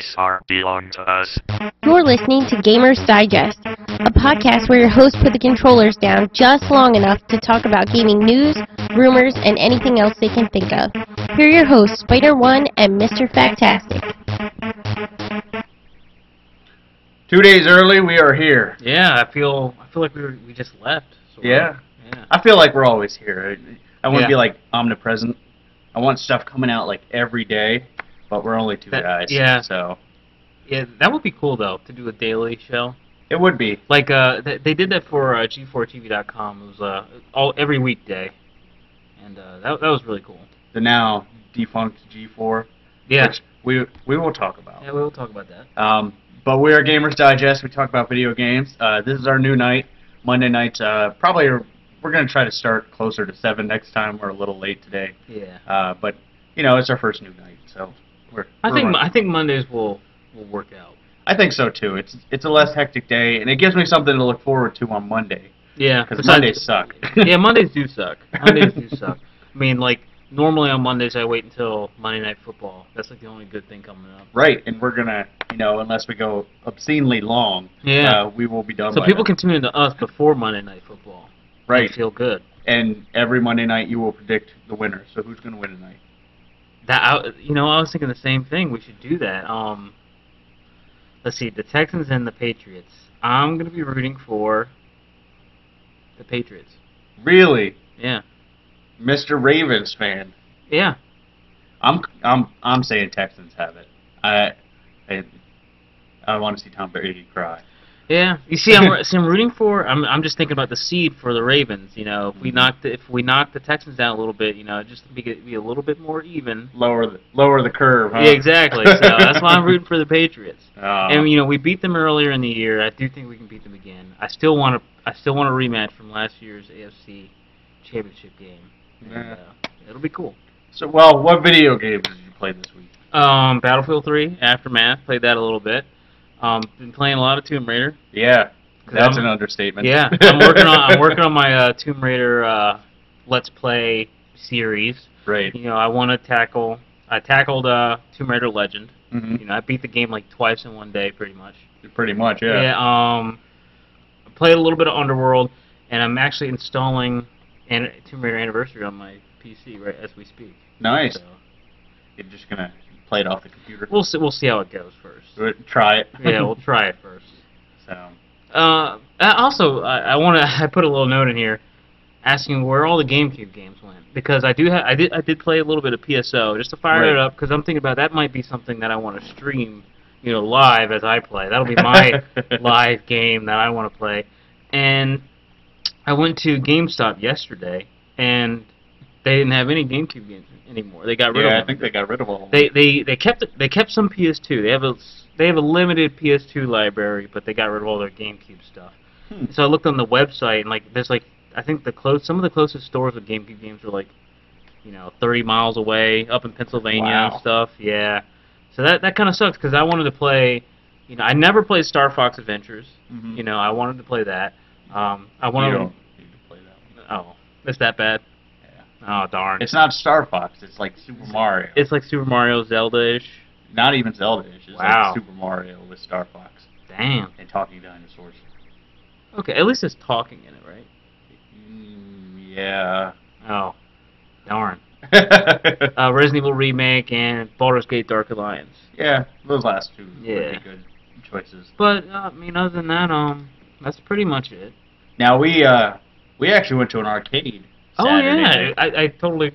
space bar belong to us. You're listening to Gamers Digest, a podcast where your hosts put the controllers down just long enough to talk about gaming news, rumors, and anything else they can think of. Here are your hosts, Spider1 and Mr. Faktastic. 2 days early, we are here. Yeah, I feel like we just left. Yeah. Yeah. I feel like we're always here. I want to Yeah. be like omnipresent. I want stuff coming out like every day, but we're only two guys. Yeah. So Yeah, that would be cool though to do a daily show. it would be. Like they did that for G4TV.com. It was every weekday, and that was really cool. The now defunct G4. Yeah. Which we will talk about. Yeah, we will talk about that. But we are Gamers Digest. We talk about video games. This is our new night. Monday nights. Probably we're going to try to start closer to 7 next time. We're a little late today. Yeah. But you know, it's our first new night, so I think Mondays will work out. I think so too. It's a less hectic day, and it gives me something to look forward to on Monday. Yeah. Because Mondays suck. Yeah, Mondays do suck. Mondays do suck. I mean, like, normally on Mondays I wait until Monday Night Football. That's like the only good thing coming up. Right, and we're gonna, unless we go obscenely long, we will be done. So by people then. can tune into us before Monday Night Football. Right. And feel good. And every Monday night you will predict the winner. So who's gonna win tonight? I was thinking the same thing. We should do that. Let's see, the Texans and the Patriots. I'm gonna be rooting for the Patriots. Really, Yeah. Mr. Ravens fan. Yeah. I'm saying Texans have it. I want to see Tom Brady cry. Yeah. You see, I'm rooting for. I'm just thinking about the seed for the Ravens. If we knock the Texans down a little bit, just be a little bit more even. Lower the curve. Huh? Yeah, exactly. So that's why I'm rooting for the Patriots. Oh. And we beat them earlier in the year. I do think we can beat them again. I still want a rematch from last year's AFC Championship game. And, it'll be cool. So, what video games did you play this week? Battlefield 3, Aftermath, played that a little bit. Been playing a lot of Tomb Raider. Yeah, that's an understatement. Yeah, I'm working on my Tomb Raider Let's Play series. Right. I tackled Tomb Raider Legend. Mm-hmm. I beat the game like twice in one day, pretty much. Pretty much, yeah. Yeah. I played a little bit of Underworld, and I'm actually installing Tomb Raider Anniversary on my PC right as we speak. Nice. So, you're just gonna play it off the computer. We'll see how it goes first. Try it. Yeah, we'll try it first. So. Also, I put a little note in here, asking where all the GameCube games went, because I did play a little bit of PSO just to fire it up, because I'm thinking about that might be something that I want to stream, live as I play. That'll be my live game that I want to play. And I went to GameStop yesterday, and they didn't have any GameCube games anymore. They got rid of them. Yeah, I think they got rid of all. They kept some PS2. They have a limited PS2 library, but they got rid of all their GameCube stuff. So I looked on the website, and there's I think some of the closest stores with GameCube games are 30 miles away up in Pennsylvania and stuff. Yeah. So that kind of sucks, because I wanted to play. I never played Star Fox Adventures. Mm-hmm. I wanted to play that. I wanted. You don't need to play that one. Oh, it's that bad. Oh, darn. It's not Star Fox. It's like Super Mario. It's like Super Mario, Zelda-ish. Not even Zelda-ish. It's like Super Mario with Star Fox. Damn. And talking dinosaurs. Okay, at least it's talking in it, right? Yeah. Oh, darn. Resident Evil Remake and Baldur's Gate Dark Alliance. Yeah, those last two would be good choices. But, other than that, that's pretty much it. Now, we actually went to an arcade Saturday. Oh, yeah. I totally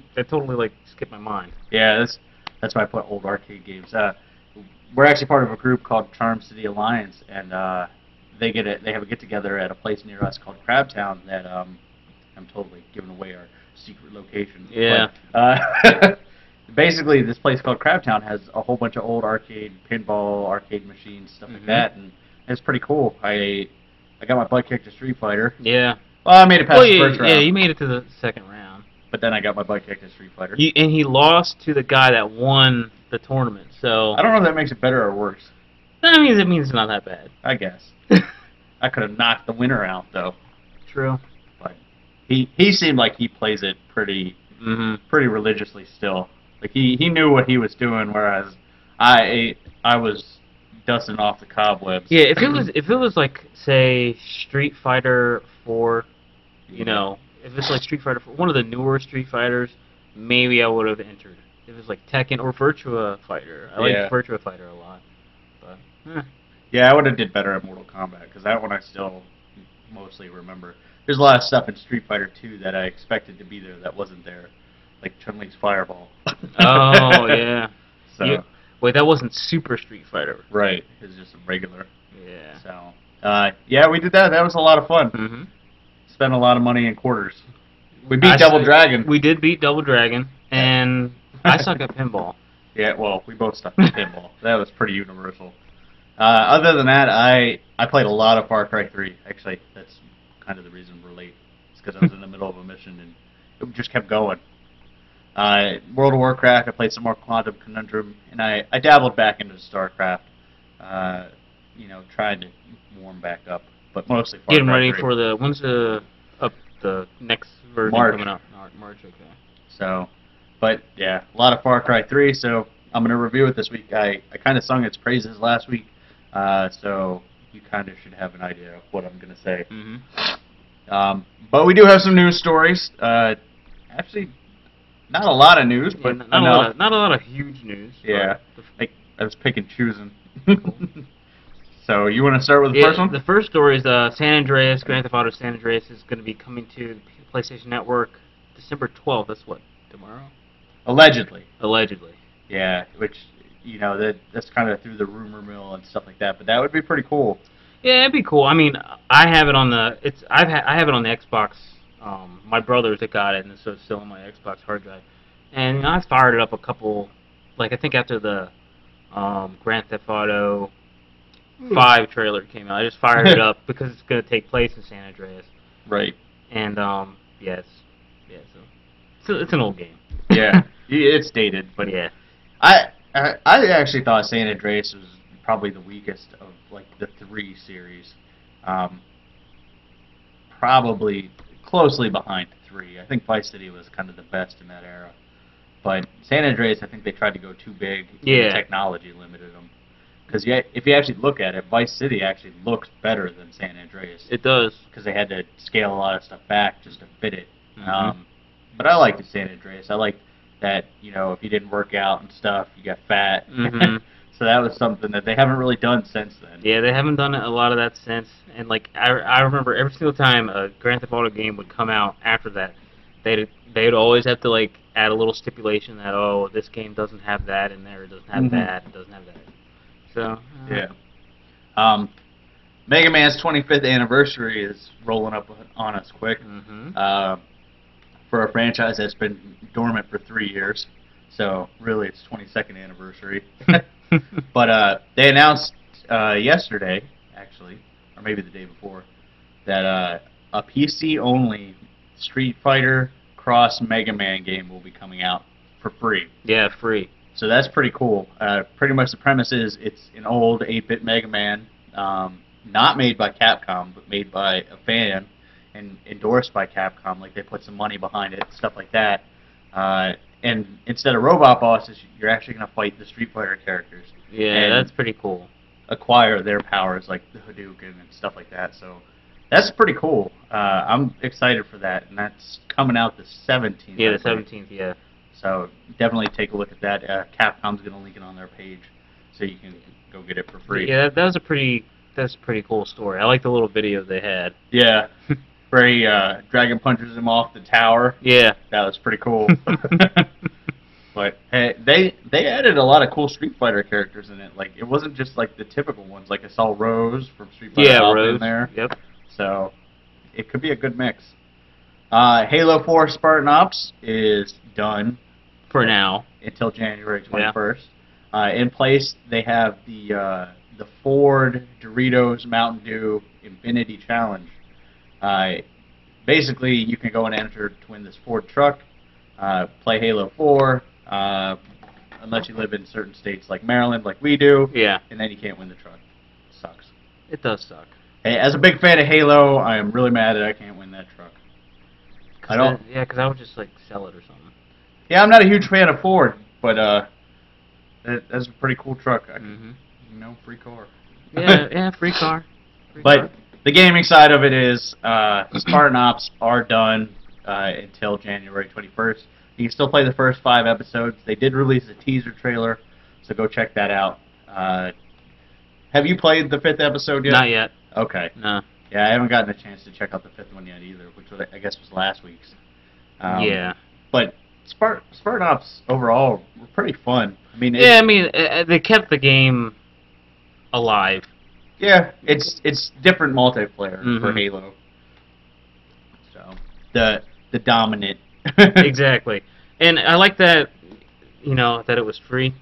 skipped my mind. Yeah, that's why I put old arcade games. We're actually part of a group called Charm City Alliance, and they have a get-together at a place near us called Crabtown that I'm totally giving away our secret location. Yeah. But, basically, this place called Crabtown has a whole bunch of old pinball arcade machines, stuff like that, and it's pretty cool. I got my butt kicked to Street Fighter. Yeah. Well, I made it past the first round. Yeah, you made it to the second round. But then I got my butt kicked to Street Fighter. And he lost to the guy that won the tournament, so... I don't know if that makes it better or worse. That means it's not that bad. I guess. I could have knocked the winner out, though. True. But he seemed like he plays it pretty religiously still. Like he knew what he was doing, whereas I was dusting off the cobwebs. Yeah, if it was like, say, Street Fighter 4, you know, if it's like Street Fighter 4, one of the newer Street Fighters, maybe I would have entered. If it was like Tekken or Virtua Fighter, I like Virtua Fighter a lot. But yeah, I would have did better at Mortal Kombat because that one I still mostly remember. There's a lot of stuff in Street Fighter 2 that I expected to be there that wasn't there, like Chun-Li's Fireball. Oh yeah. So wait, that wasn't Super Street Fighter. right, it was just a regular. Yeah. So yeah, we did that. That was a lot of fun. Mm-hmm. Spent a lot of money in quarters. We beat Double Dragon. We did beat Double Dragon, and I suck at pinball. Yeah, well, we both sucked at pinball. That was pretty universal. Other than that, I played a lot of Far Cry 3. Actually, that's kind of the reason we're late. It's because I was in the middle of a mission and it just kept going. World of Warcraft, I played some more Quantum Conundrum, and I dabbled back into StarCraft. You know, trying to warm back up, but mostly Far Cry 3. Getting ready for when's the next version coming up? March, okay. So, but yeah, a lot of Far Cry 3, so I'm going to review it this week. I kind of sung its praises last week, so you kind of should have an idea of what I'm going to say. Mm-hmm. But we do have some news stories. Actually, not a lot of news, but not a lot of huge news. Yeah, I was picking choosing. So you want to start with the first one? The first story is San Andreas, Grand Theft Auto San Andreas is going to be coming to the PlayStation Network December 12th. That's what, tomorrow? Allegedly. Allegedly. Yeah, which, you know, that's kind of through the rumor mill and stuff like that, but that would be pretty cool. Yeah, it'd be cool. I mean, I have it on the I have it on the Xbox. My brothers that got it, and so it's still on my Xbox hard drive. And you know, I fired it up a couple, like I think after the Grand Theft Auto 5 trailer came out. I just fired it up because it's going to take place in San Andreas. Right. And so it's an old game. Yeah, it's dated, but yeah. I actually thought San Andreas was probably the weakest of like the 3 series. Probably closely behind 3. I think Vice City was kind of the best in that era. But San Andreas, I think they tried to go too big. Yeah. And the technology limited them. Because if you actually look at it, Vice City actually looks better than San Andreas. It does. Because they had to scale a lot of stuff back just to fit it. Mm-hmm. But I liked San Andreas. I liked that, you know, if you didn't work out and stuff, you got fat. Mm-hmm. So that was something that they haven't really done since then. Yeah, they haven't done a lot of that since. And like I remember every single time a Grand Theft Auto game would come out after that, they'd always have to like add a little stipulation that, oh, this game doesn't have that in there, it doesn't have that, it doesn't have that. So yeah. Mega Man's 25th anniversary is rolling up on us quick. Mm-hmm. For a franchise that's been dormant for 3 years, so really it's 22nd anniversary. But they announced yesterday, actually, or maybe the day before, that a PC-only Street Fighter Cross Mega Man game will be coming out for free. Yeah, free. So that's pretty cool. Pretty much the premise is it's an old 8-bit Mega Man, not made by Capcom, but made by a fan and endorsed by Capcom. Like they put some money behind it, stuff like that. And instead of robot bosses, you're actually going to fight the Street Fighter characters. Yeah, that's pretty cool. Acquire their powers, like the Hadouken and stuff like that. So that's pretty cool. I'm excited for that, and that's coming out the 17th. Yeah, the 17th, yeah. So definitely take a look at that. Capcom's going to link it on their page, so you can go get it for free. Yeah, that's a pretty cool story. I like the little video they had. Yeah. Where he Dragon punches him off the tower. Yeah. That was pretty cool. But hey, they added a lot of cool Street Fighter characters in it. Like it wasn't just like the typical ones. Like I saw Rose from Street Fighter Rose in there. Yep. So it could be a good mix. Halo 4 Spartan Ops is done for now until January 21st. Yeah. In place, they have the Ford Doritos Mountain Dew Infinity Challenge. Basically, you can go and enter to win this Ford truck, play Halo 4, unless you live in certain states like Maryland, like we do. Yeah. And then you can't win the truck. Sucks. It does suck. Hey, as a big fan of Halo, I am really mad that I can't win that truck. Yeah, because I would just like sell it or something. Yeah, I'm not a huge fan of Ford, but that's a pretty cool truck. free car. Yeah, free car. But the gaming side of it is Spartan Ops are done until January 21st. You can still play the first 5 episodes. They did release a teaser trailer, so go check that out. Have you played the 5th episode yet? Not yet. Okay. No. Yeah, I haven't gotten a chance to check out the 5th one yet either, which was, I guess was last week's. Yeah. But Spartan Ops overall were pretty fun. I mean, they kept the game alive. Yeah, it's different multiplayer for Mhm. Halo. So the dominant. Exactly, and I like that. That it was free.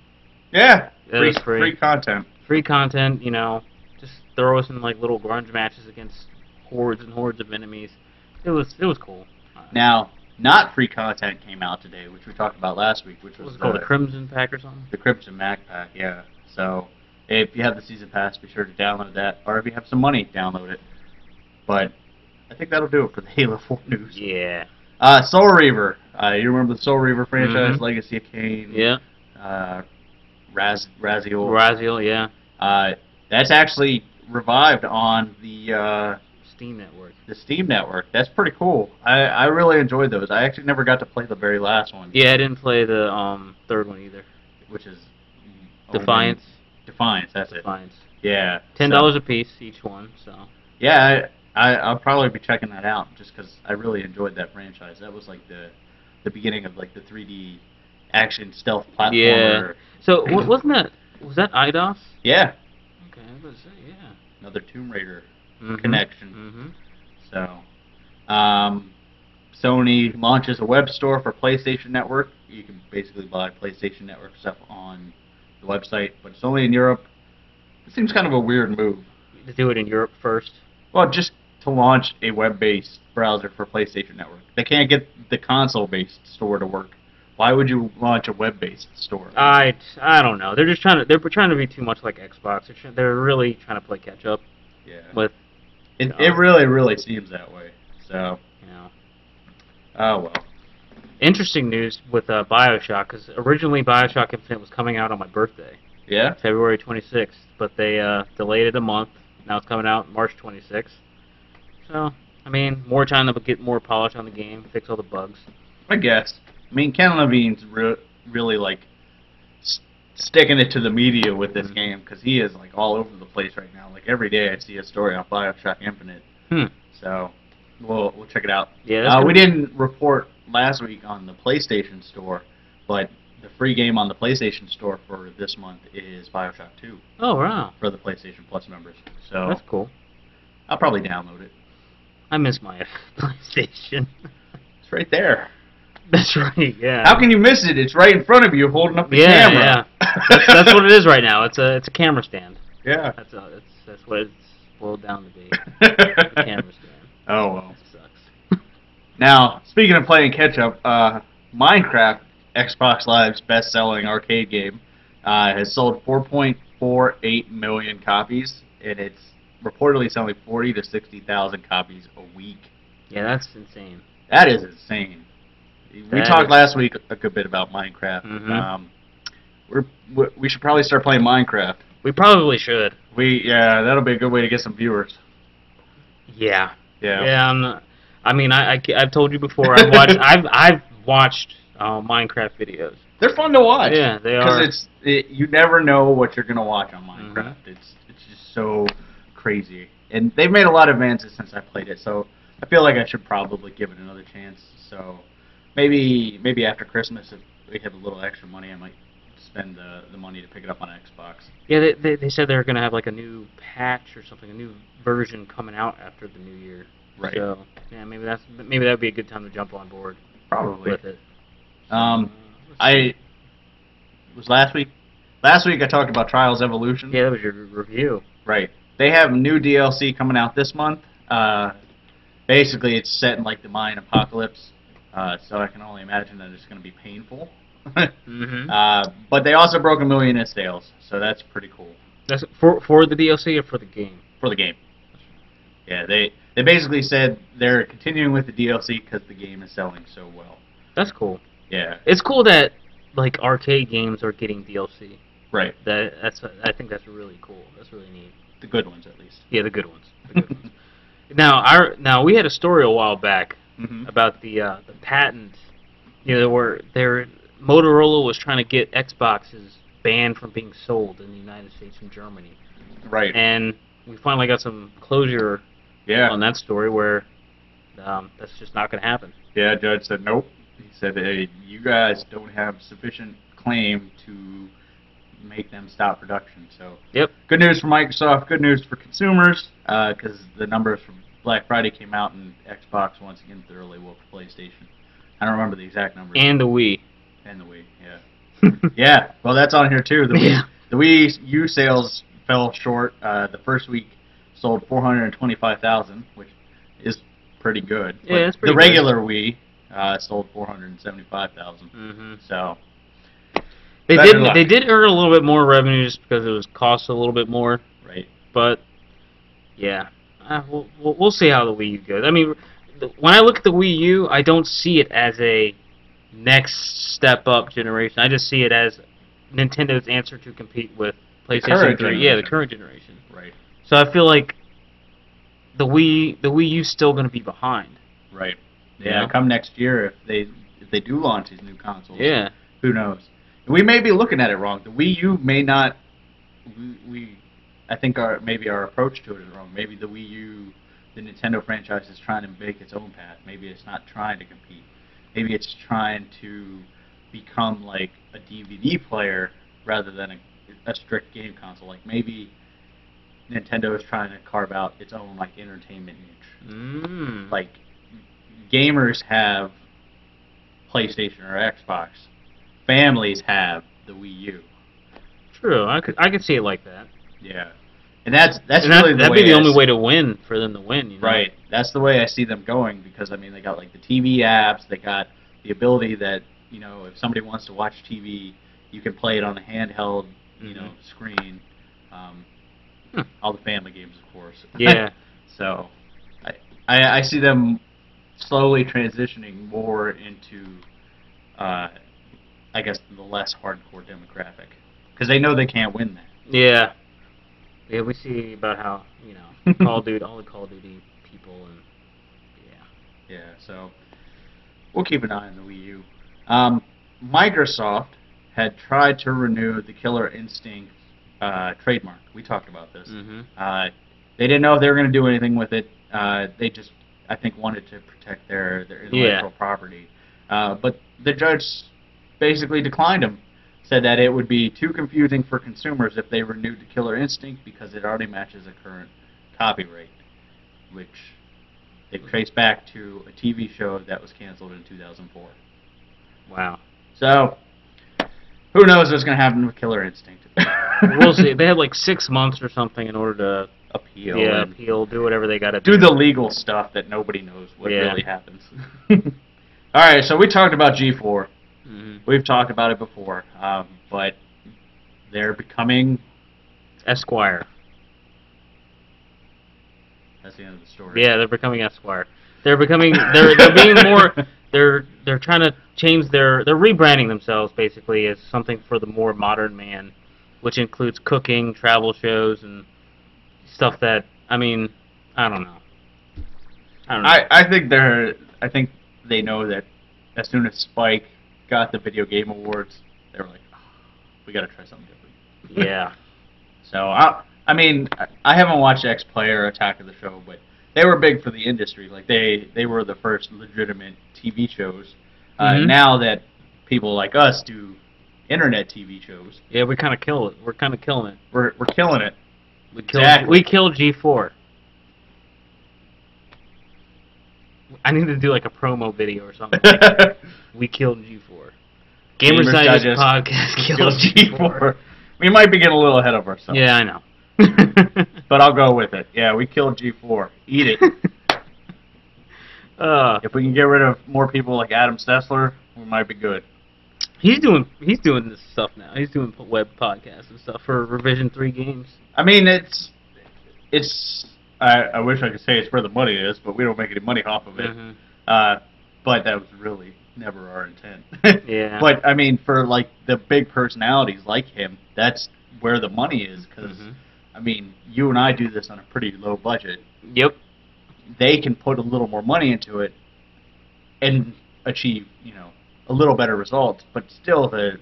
Yeah, It was free. free content. Free content. Just throw us in like little grunge matches against hordes and hordes of enemies. It was cool. Now, not free content came out today, which we talked about last week, which What was was it called, the Crimson Pack or something? the Crimson Mac Pack. Yeah. So if you have the season pass, be sure to download that, or if you have some money, download it. But I think that'll do it for the Halo 4 news. Yeah. Soul Reaver. You remember the Soul Reaver franchise, Mhm. Legacy of Kain? Yeah. Raziel. Raziel, yeah. That's actually revived on the Steam Network. Steam Network. That's pretty cool. I really enjoyed those. I actually never got to play the very last one. Yeah, I didn't play the third one either. Which is Defiance. Defiance. That's Defiance. it. Yeah. $10 a piece each one. So. Yeah, I'll probably be checking that out just because I really enjoyed that franchise. That was like the beginning of like the 3D action stealth platformer. Yeah. So was that IDOS? Yeah. Okay, I was going to say, yeah. Another Tomb Raider Mhm. connection. So, Sony launches a web store for PlayStation Network. You can basically buy PlayStation Network stuff on the website, but it's only in Europe. It seems kind of a weird move. To do it in Europe first. Well, just to launch a web-based browser for PlayStation Network. They can't get the console-based store to work. Why would you launch a web-based store? I don't know. They're just trying to be too much like Xbox. They're really trying to play catch up. Yeah. With. It really seems that way. So. Oh well. Interesting news with BioShock, because originally BioShock Infinite was coming out on my birthday. Yeah. February 26th, but they delayed it a month. Now it's coming out March 26th. So, I mean, more time to get more polish on the game, fix all the bugs. I guess. I mean, Ken Levine's really like sticking it to the media with this game because he is like all over the place right now. Like every day I see a story on BioShock Infinite. So we'll check it out. Yeah. We didn't report last week on the PlayStation Store, but the free game on the PlayStation Store for this month is BioShock 2. Oh wow. For the PlayStation Plus members. So that's cool. I'll probably download it. I miss my PlayStation. It's right there. That's right. Yeah. How can you miss it? It's right in front of you, holding up the camera. Yeah. That's what it is right now. It's a camera stand. Yeah. That's what it's boiled down to be. A camera stand. Oh well. That sucks. Now, speaking of playing catch-up, Minecraft, Xbox Live's best-selling arcade game, has sold 4.48 million copies, and it's reportedly selling 40 to 60,000 copies a week. Yeah, that's insane. That is insane. We talked last week a good bit about Minecraft. We should probably start playing Minecraft. We probably should. That'll be a good way to get some viewers. Yeah. Yeah. Yeah. I've told you before. I've watched Minecraft videos. They're fun to watch. Yeah, they are. Because you never know what you're gonna watch on Minecraft. It's just so crazy, and they've made a lot of advances since I played it. So I feel like I should probably give it another chance. So maybe after Christmas, if we have a little extra money, I might spend the money to pick it up on Xbox. Yeah, they said they're gonna have like a new patch or something, a new version coming out after the new year. Right. So yeah, maybe that'd be a good time to jump on board. Probably. With it. Last week I talked about Trials Evolution. Yeah, that was your review. Right. They have new DLC coming out this month. Basically, it's set in like the Mayan apocalypse, so I can only imagine that it's going to be painful. But they also broke 1 million in sales, so that's pretty cool. That's for the DLC or for the game? For the game. Yeah, they basically said they're continuing with the DLC because the game is selling so well. That's cool. Yeah. It's cool that like arcade games are getting DLC. Right. I think that's really cool. That's really neat. The good ones, at least. Yeah, the good ones. The good ones. Now we had a story a while back about the patent. You know, Motorola was trying to get Xboxes banned from being sold in the United States and Germany. Right. And we finally got some closure on that story where that's just not going to happen. Yeah, Judge said nope. He said, hey, you guys don't have sufficient claim to make them stop production. So, yep. Good news for Microsoft, good news for consumers, because the numbers from Black Friday came out and Xbox once again thoroughly whooped PlayStation. I don't remember the exact numbers. And the Wii. And the Wii, yeah. Yeah, well, that's on here too. The Wii U sales fell short. The first week sold 425,000, which is pretty good. Yeah, it's pretty good. The regular Wii sold 475,000. So they did earn a little bit more revenue just because it was cost a little bit more. Right. But yeah, we'll see how the Wii U goes. I mean, when I look at the Wii U, I don't see it as a next step up generation. I just see it as Nintendo's answer to compete with PlayStation 3. Yeah, the current generation. Right. So I feel like the Wii U's still going to be behind. Right. Yeah. Come next year, if they do launch these new consoles. Yeah. Who knows? We may be looking at it wrong. The Wii U may not. I think maybe our approach to it is wrong. Maybe the Wii U, the Nintendo franchise, is trying to make its own path. Maybe it's not trying to compete. Maybe it's trying to become like a DVD player rather than a strict game console. Like maybe Nintendo is trying to carve out its own like entertainment niche. Like gamers have PlayStation or Xbox. Families have the Wii U. True, I could see it like that. Yeah, and that'd be the only way to win for them to win. You know? Right. That's the way I see them going because I mean they got like the TV apps, they got the ability that if somebody wants to watch TV, you can play it on a handheld screen. All the family games, of course. Yeah. So I see them slowly transitioning more into I guess the less hardcore demographic because they know they can't win that. Yeah. Yeah, we see about how Call of Duty, all the Call of Duty people, and yeah. So we'll keep an eye on the Wii U. Microsoft had tried to renew the Killer Instinct trademark. We talked about this. They didn't know if they were going to do anything with it. They just, I think, wanted to protect their intellectual property. But the judge basically declined them. Said that it would be too confusing for consumers if they renewed the Killer Instinct because it already matches a current copyright, which they traced back to a TV show that was canceled in 2004. Wow. So, who knows what's going to happen with Killer Instinct? We'll see. They have like 6 months or something in order to appeal. Yeah, appeal, do whatever they got to do. Do the legal stuff that nobody knows what really happens. All right, so we talked about G4. We've talked about it before, but they're becoming Esquire. That's the end of the story. Yeah, they're becoming Esquire. They're becoming. They're being more. They're trying to change they're rebranding themselves basically as something for the more modern man, which includes cooking, travel shows, and stuff that I mean, I don't know. I think they know that as soon as Spike got the video game awards, they were like, oh, we got to try something different. Yeah. So I mean, I haven't watched X Play or Attack of the Show, but they were big for the industry. Like they were the first legitimate TV shows. Now that people like us do internet TV shows, yeah, we kind of kill it. We're kind of killing it. We're killing it. We killed G4. I need to do like a promo video or something. Like, we killed G4. Gamers Digest podcast killed G4. We might be getting a little ahead of ourselves. Yeah, I know. But I'll go with it. Yeah, we killed G4. Eat it. If we can get rid of more people like Adam Stessler, we might be good. He's doing this stuff now. He's doing web podcasts and stuff for Revision 3 games. I mean, it's. I wish I could say it's where the money is, but we don't make any money off of it. But that was really never our intent. Yeah. But I mean, for like the big personalities like him, that's where the money is. Because I mean, you and I do this on a pretty low budget. Yep. They can put a little more money into it and achieve, a little better results. But still, the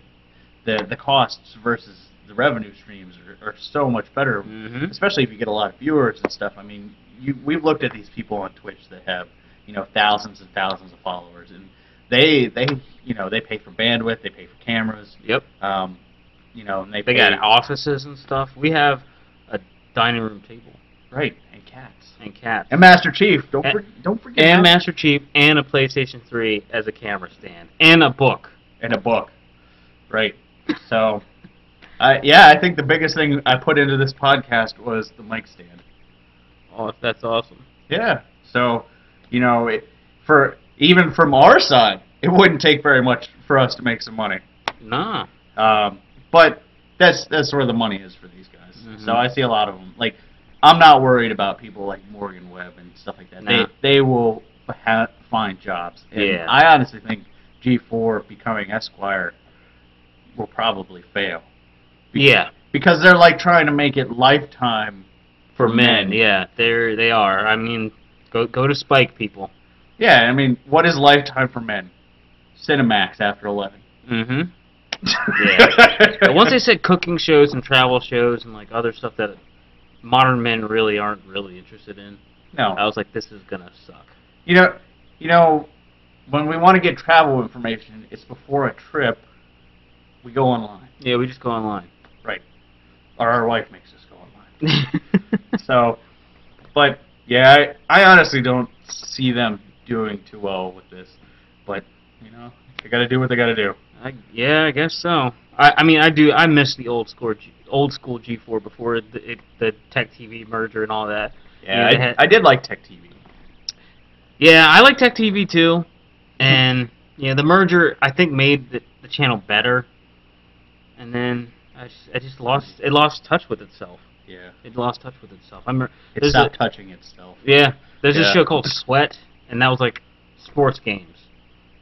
costs versus the revenue streams are so much better, especially if you get a lot of viewers and stuff. I mean, we've looked at these people on Twitch that have, thousands and thousands of followers, and they pay for bandwidth, they pay for cameras. Yep. And they got offices and stuff. We have a dining room table. Right, and cats. And cats. And Master Chief. Don't forget. And Master Chief, and a PlayStation 3 as a camera stand, and a book. And a book. Right. So, I think the biggest thing I put into this podcast was the mic stand. Oh, that's awesome. Yeah. So, even from our side, it wouldn't take very much for us to make some money. Nah. But that's where the money is for these guys. So I see a lot of them. Like, I'm not worried about people like Morgan Webb and stuff like that. Nah. They will find jobs. And yeah. I honestly think G4 becoming Esquire will probably fail. Yeah. Because they're like trying to make it lifetime for men. Yeah, they are. I mean, go to Spike, people. Yeah, I mean, what is lifetime for men? Cinemax after 11. Yeah. But once they said cooking shows and travel shows and like other stuff that modern men really aren't really interested in, no, I was like, this is gonna suck. When we want to get travel information, it's before a trip. We go online. Yeah, we just go online. Right. Or our wife makes us go online. So, but yeah, I honestly don't see them doing too well with this. But they got to do what they got to do. I guess so. I mean, I miss the old school G4 before the Tech TV merger and all that. Yeah, I did like Tech TV. Yeah, I like Tech TV too, and the merger I think made the channel better, and then I just lost touch with itself. Yeah, it lost touch with itself. It stopped touching itself. Yeah, there's a show called Sweat, and that was like sports games,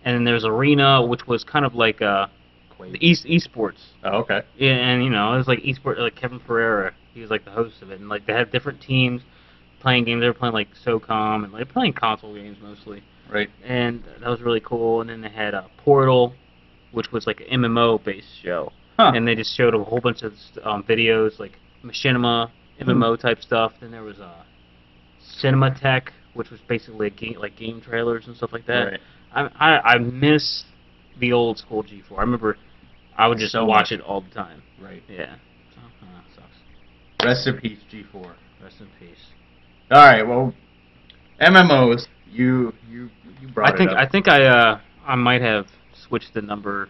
and then there's Arena, which was kind of like esports. Oh, okay. Yeah, and it was like esports, like Kevin Ferreira. He was like the host of it, and like they had different teams playing games. They were playing like SOCOM and like playing console games mostly. Right. And that was really cool. And then they had Portal, which was like an MMO based show. Huh. And they just showed a whole bunch of videos like machinima, MMO type stuff. Then there was Cinematech, which was basically game trailers and stuff like that. Right. I miss the old school G4. I remember I would just watch it all the time. Right. Yeah. So, sucks. Rest in peace, G4. Rest in peace. All right. Well, MMOs. You brought it up. I think I might have switched the number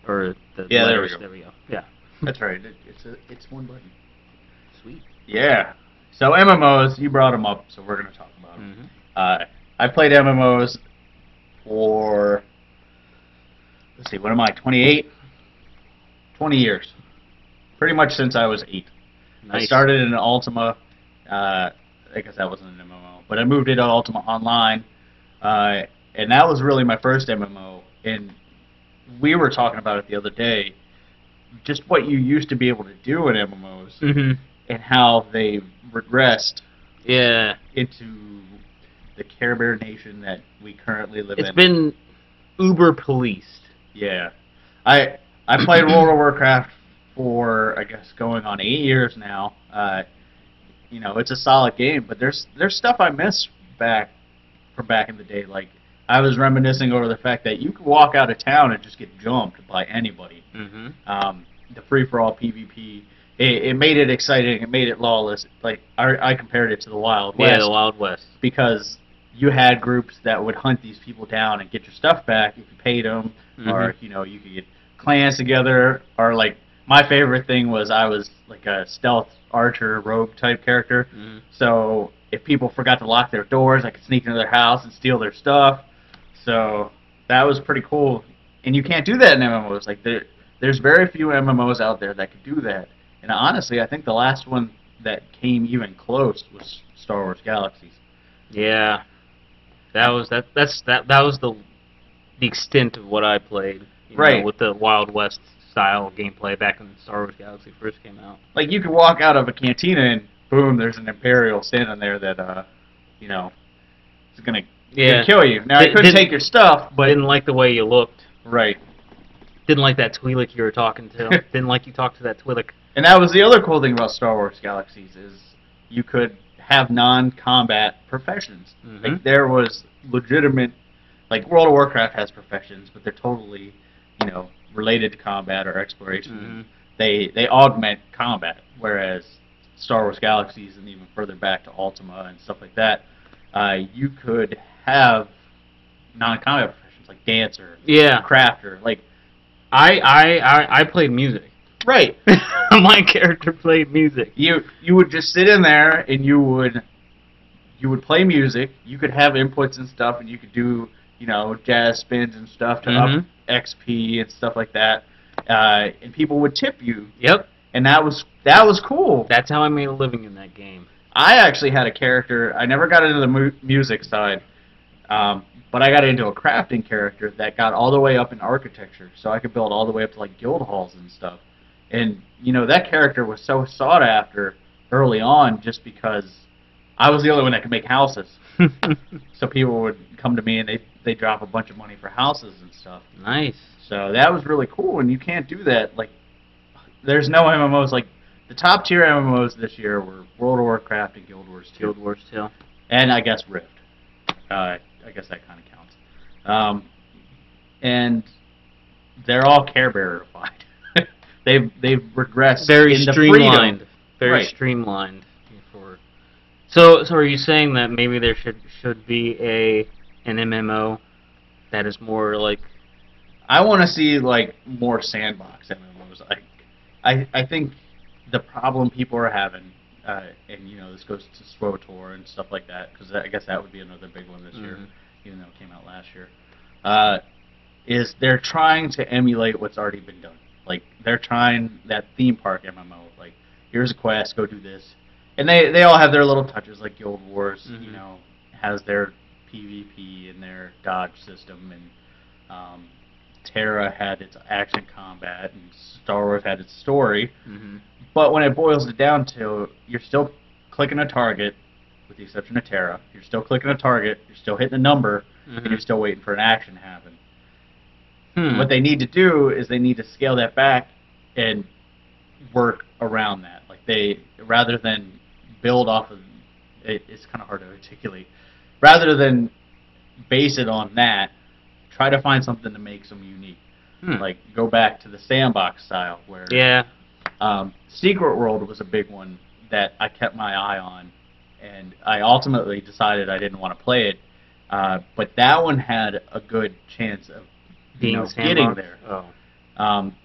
or the letters. There we go. Yeah. That's right. It's one button. Sweet. Yeah. So MMOs, you brought them up, so we're going to talk about them. I played MMOs for, let's see, what am I, 28? 20 years. Pretty much since I was 8. Nice. I started in Ultima. I guess that wasn't an MMO, but I moved into Ultima Online, and that was really my first MMO. And we were talking about it the other day, just what you used to be able to do in MMOs, and how they regressed into the Care Bear nation that we currently live in. It's been uber policed. Yeah. I played World of Warcraft for, I guess, going on 8 years now. It's a solid game, but there's stuff I miss from back in the day. Like, I was reminiscing over the fact that you could walk out of town and just get jumped by anybody. The free-for-all PvP, it made it exciting. It made it lawless. Like, I compared it to the Wild West. Yeah, the Wild West. Because you had groups that would hunt these people down and get your stuff back if you paid them, or, you could get clans together, or, like, my favorite thing was I was like a stealth archer rogue type character. So if people forgot to lock their doors, I could sneak into their house and steal their stuff. So that was pretty cool. And you can't do that in MMOs. Like there's very few MMOs out there that could do that. And honestly, I think the last one that came even close was Star Wars Galaxies. Yeah. That was the the extent of what I played. You Right. know, with the Wild West style gameplay back when Star Wars Galaxy first came out. Like, you could walk out of a cantina and boom, there's an Imperial standing there that, you know, is gonna kill you. Now, I couldn't take your stuff, but didn't like the way you looked. Right. Didn't like that Twi'lek you were talking to. Didn't like you talked to that Twi'lek. And that was the other cool thing about Star Wars Galaxies is you could have non-combat professions. Mm-hmm. Like, there was legitimate, like, World of Warcraft has professions, but they're totally, you know, related to combat or exploration. Mm-hmm. They augment combat, whereas Star Wars Galaxies and even further back to Ultima and stuff like that, you could have non-combat professions like dancer, crafter. Like, I played music. Right. My character played music. You would just sit in there and you would play music. You could have inputs and stuff, and you could do, you know, jazz spins and stuff to up XP and stuff like that. And people would tip you. Yep. And that was cool. That's how I made a living in that game. I actually had a character. I never got into the music side, but I got into a crafting character that got all the way up in architecture, so I could build all the way up to like guild halls and stuff. And you know, that character was so sought after early on, just because I was the only one that could make houses. So people would come to me and they drop a bunch of money for houses and stuff. Nice. So that was really cool, and you can't do that. Like, there's no MMOs. Like, the top tier MMOs this year were World of Warcraft and Guild Wars 2. Guild Wars 2. And I guess Rift. I guess that kind of counts. And they're all Care Bearified. they've regressed. Very into streamlined. freedom. Very streamlined. So are you saying that maybe there should be an MMO that is more like? I want to see like more sandbox MMOs. I think the problem people are having, and you know, this goes to SWTOR and stuff like that, because I guess that would be another big one this year, even though it came out last year, is they're trying to emulate what's already been done. Like, they're trying that theme park MMO. Like, here's a quest, go do this. And they all have their little touches, like Guild Wars, you know, has their PvP and their dodge system, and Terra had its action combat, and Star Wars had its story. But when it boils it down to, you're still clicking a target, with the exception of Terra. You're still clicking a target, you're still hitting a number, and you're still waiting for an action to happen. What they need to do is they need to scale that back and work around that. Like, rather than build off of it's kind of hard to articulate. Rather than base it on that, try to find something that makes them unique. Like, go back to the sandbox style, where Secret World was a big one that I kept my eye on, and I ultimately decided I didn't want to play it. But that one had a good chance of getting there.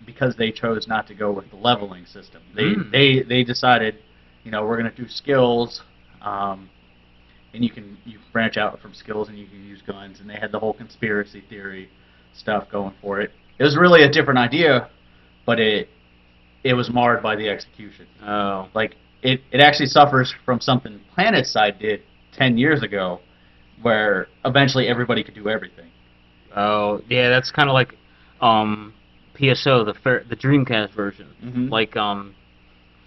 Because they chose not to go with the leveling system. They decided, you know, we're going to do skills, and you branch out from skills and you can use guns, and they had the whole conspiracy theory stuff going for it. It was really a different idea, but it was marred by the execution. Like, it actually suffers from something PlanetSide did 10 years ago, where eventually everybody could do everything. Oh, yeah, that's kind of like PSO, the Dreamcast version. Like,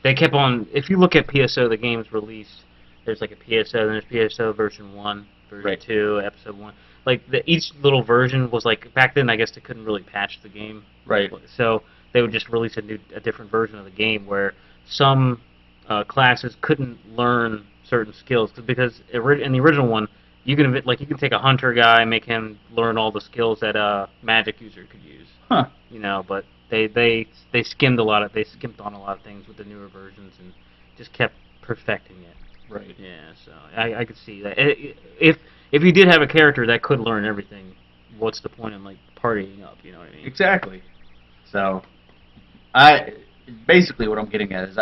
they kept on, if you look at PSO, the games released, there's like a PSO, then there's PSO version 1, version 2, episode 1. Like, each little version was like, back then I guess they couldn't really patch the game. So they would just release a different version of the game where some classes couldn't learn certain skills, because in the original one, you can take a hunter guy, make him learn all the skills that a magic user could use. You know, but they skimped on a lot of things with the newer versions and just kept perfecting it. Yeah, so I could see that. If you did have a character that could learn everything, what's the point in like partying up? You know what I mean? Exactly. So, basically what I'm getting at is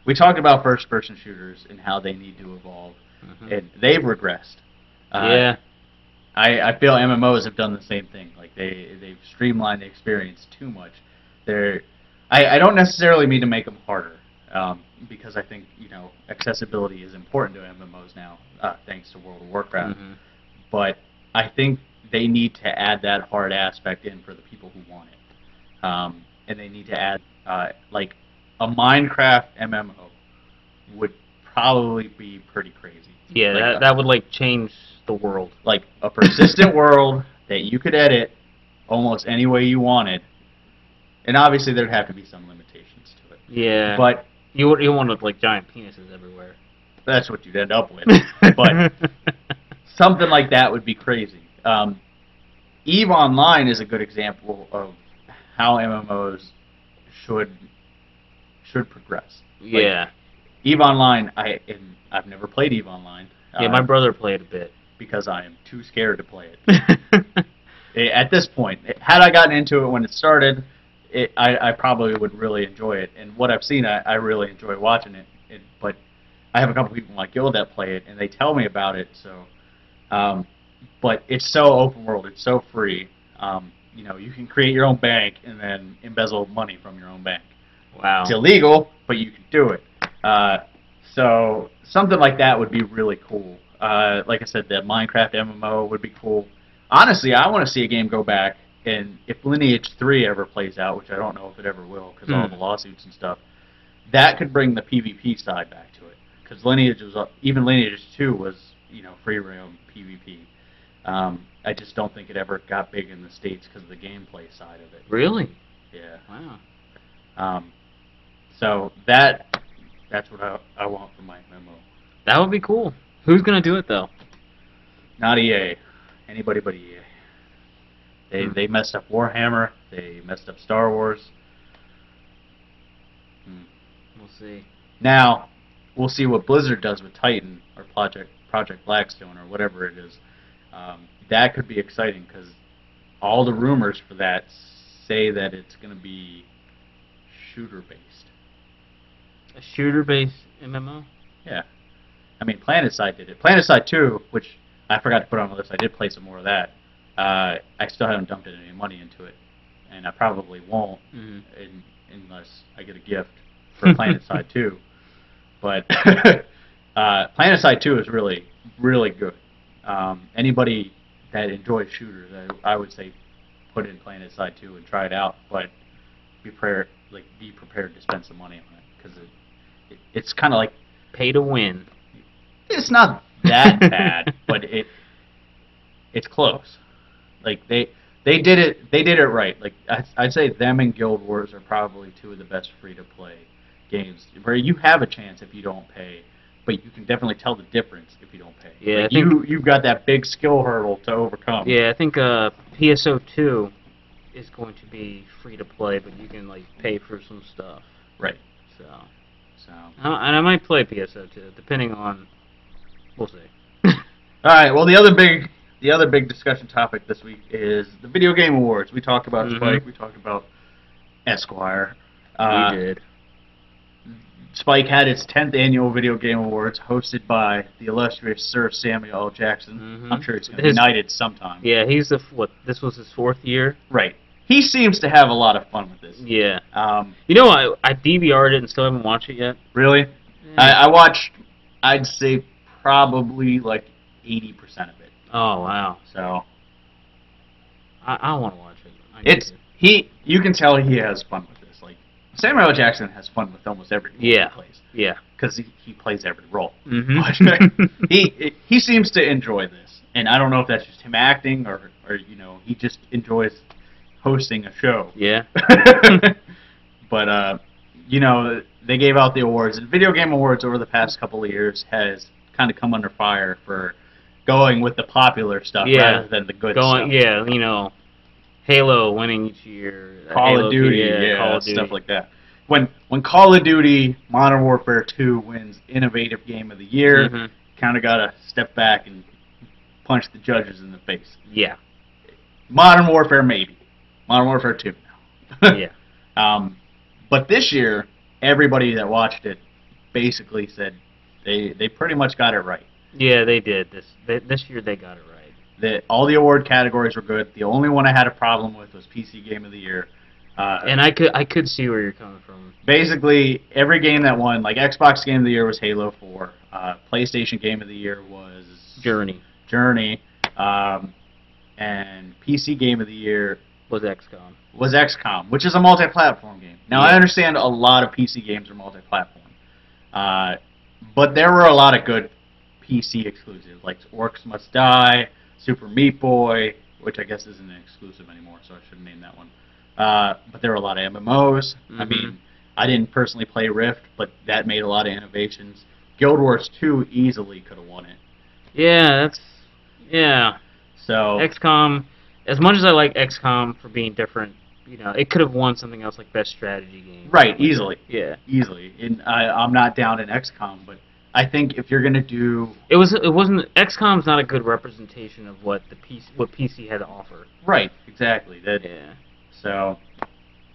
we talked about first-person shooters and how they need to evolve, and they've regressed. I feel MMOs have done the same thing. Like, they've streamlined the experience too much. I don't necessarily mean to make them harder, because I think, you know, accessibility is important to MMOs now, thanks to World of Warcraft. But I think they need to add that hard aspect in for the people who want it. And they need to add, like, a Minecraft MMO would probably be pretty crazy. Yeah, like that would, like, change the world. Like, a persistent world that you could edit almost any way you wanted. And obviously there'd have to be some limitations to it. Yeah. But you wanted, like, giant penises everywhere. that's what you'd end up with. But something like that would be crazy. EVE Online is a good example of how MMOs should progress. Yeah. Like, EVE Online, I've never played EVE Online. Yeah, my brother played a bit. Because I am too scared to play it. At this point, had I gotten into it when it started, I probably would really enjoy it. And what I've seen, I really enjoy watching it. But I have a couple people in my guild that play it, and they tell me about it. So, but it's so open world. It's so free. You know, you can create your own bank and then embezzle money from your own bank. Wow. It's illegal, but you can do it. So something like that would be really cool. Like I said, the Minecraft MMO would be cool. Honestly, I want to see a game go back, and if Lineage 3 ever plays out, which I don't know if it ever will because all the lawsuits and stuff, that could bring the PvP side back to it. Because even Lineage 2 was, you know, free roam PvP. I just don't think it ever got big in the States because of the gameplay side of it. Really? Yeah. Wow. So that's what I want for my MMO. That would be cool. Who's gonna do it though? Not EA. Anybody but EA. They messed up Warhammer. They messed up Star Wars. We'll see. Now, we'll see what Blizzard does with Titan or Project Blackstone or whatever it is. That could be exciting because all the rumors for that say that it's going to be shooter-based. A shooter-based MMO? Yeah. I mean, PlanetSide did it. PlanetSide 2, which I forgot to put on the list, I did play some more of that. I still haven't dumped any money into it, and I probably won't unless I get a gift for PlanetSide 2. But PlanetSide 2 is really, really good. Anybody that enjoys shooters, I would say put in PlanetSide 2 and try it out, but be prepared to spend some money on it because it's kind of like pay to win. It's not that bad, but it's close. Like they did it right. Like I'd say them and Guild Wars are probably two of the best free to play games where you have a chance if you don't pay, but you can definitely tell the difference if you don't pay. Yeah, like you've got that big skill hurdle to overcome. Yeah, I think PSO 2 is going to be free to play, but you can like pay for some stuff. Right. So. And I might play PSO 2, depending on. We'll see. All right. Well, the other big discussion topic this week is the Video Game Awards. We talked about Spike. We talked about Esquire. We did. Spike had its 10th annual Video Game Awards, hosted by the illustrious Sir Samuel L. Jackson. I'm sure he's going to be knighted sometime. Yeah, he's this was his 4th year. Right. He seems to have a lot of fun with this. Yeah. You know, I DVR'd it and still haven't watched it yet. Really? Yeah. I watched, I'd say, probably like 80% of it. Oh, wow. So I want to watch it. You can tell he has fun with this. Like Samuel L. Jackson has fun with almost every role he plays. Yeah. Because he plays every role. Mm-hmm. he seems to enjoy this, and I don't know if that's just him acting or you know he just enjoys hosting a show. Yeah. But you know they gave out the awards, and Video Game Awards over the past couple of years has kind of come under fire for going with the popular stuff rather than the good stuff. Yeah, you know, Halo winning each year. Call of Duty, Call of Duty, stuff like that. When Call of Duty Modern Warfare 2 wins Innovative Game of the Year, kind of got to step back and punch the judges in the face. Yeah. Modern Warfare maybe. Modern Warfare 2 now. Yeah. But this year, everybody that watched it basically said they pretty much got it right. Yeah, they did. This year they got it right. All the award categories were good. The only one I had a problem with was PC Game of the Year. And I could see where you're coming from. Basically, every game that won, like Xbox Game of the Year was Halo 4. PlayStation Game of the Year was Journey. And and PC Game of the Year Was XCOM. was XCOM, which is a multi-platform game. Now, I understand a lot of PC games are multi-platform, but there were a lot of good PC exclusives, like Orcs Must Die, Super Meat Boy, which I guess isn't an exclusive anymore, so I shouldn't name that one. But there were a lot of MMOs. I mean, I didn't personally play Rift, but that made a lot of innovations. Guild Wars 2 easily could have won it. Yeah, So XCOM, as much as I like XCOM for being different, it could have won something else like Best Strategy Game. right, easily. Yeah. Easily. And I'm not down in XCOM, but I think if you're gonna do It wasn't XCOM's not a good representation of what PC had to offer. right, exactly. Yeah. So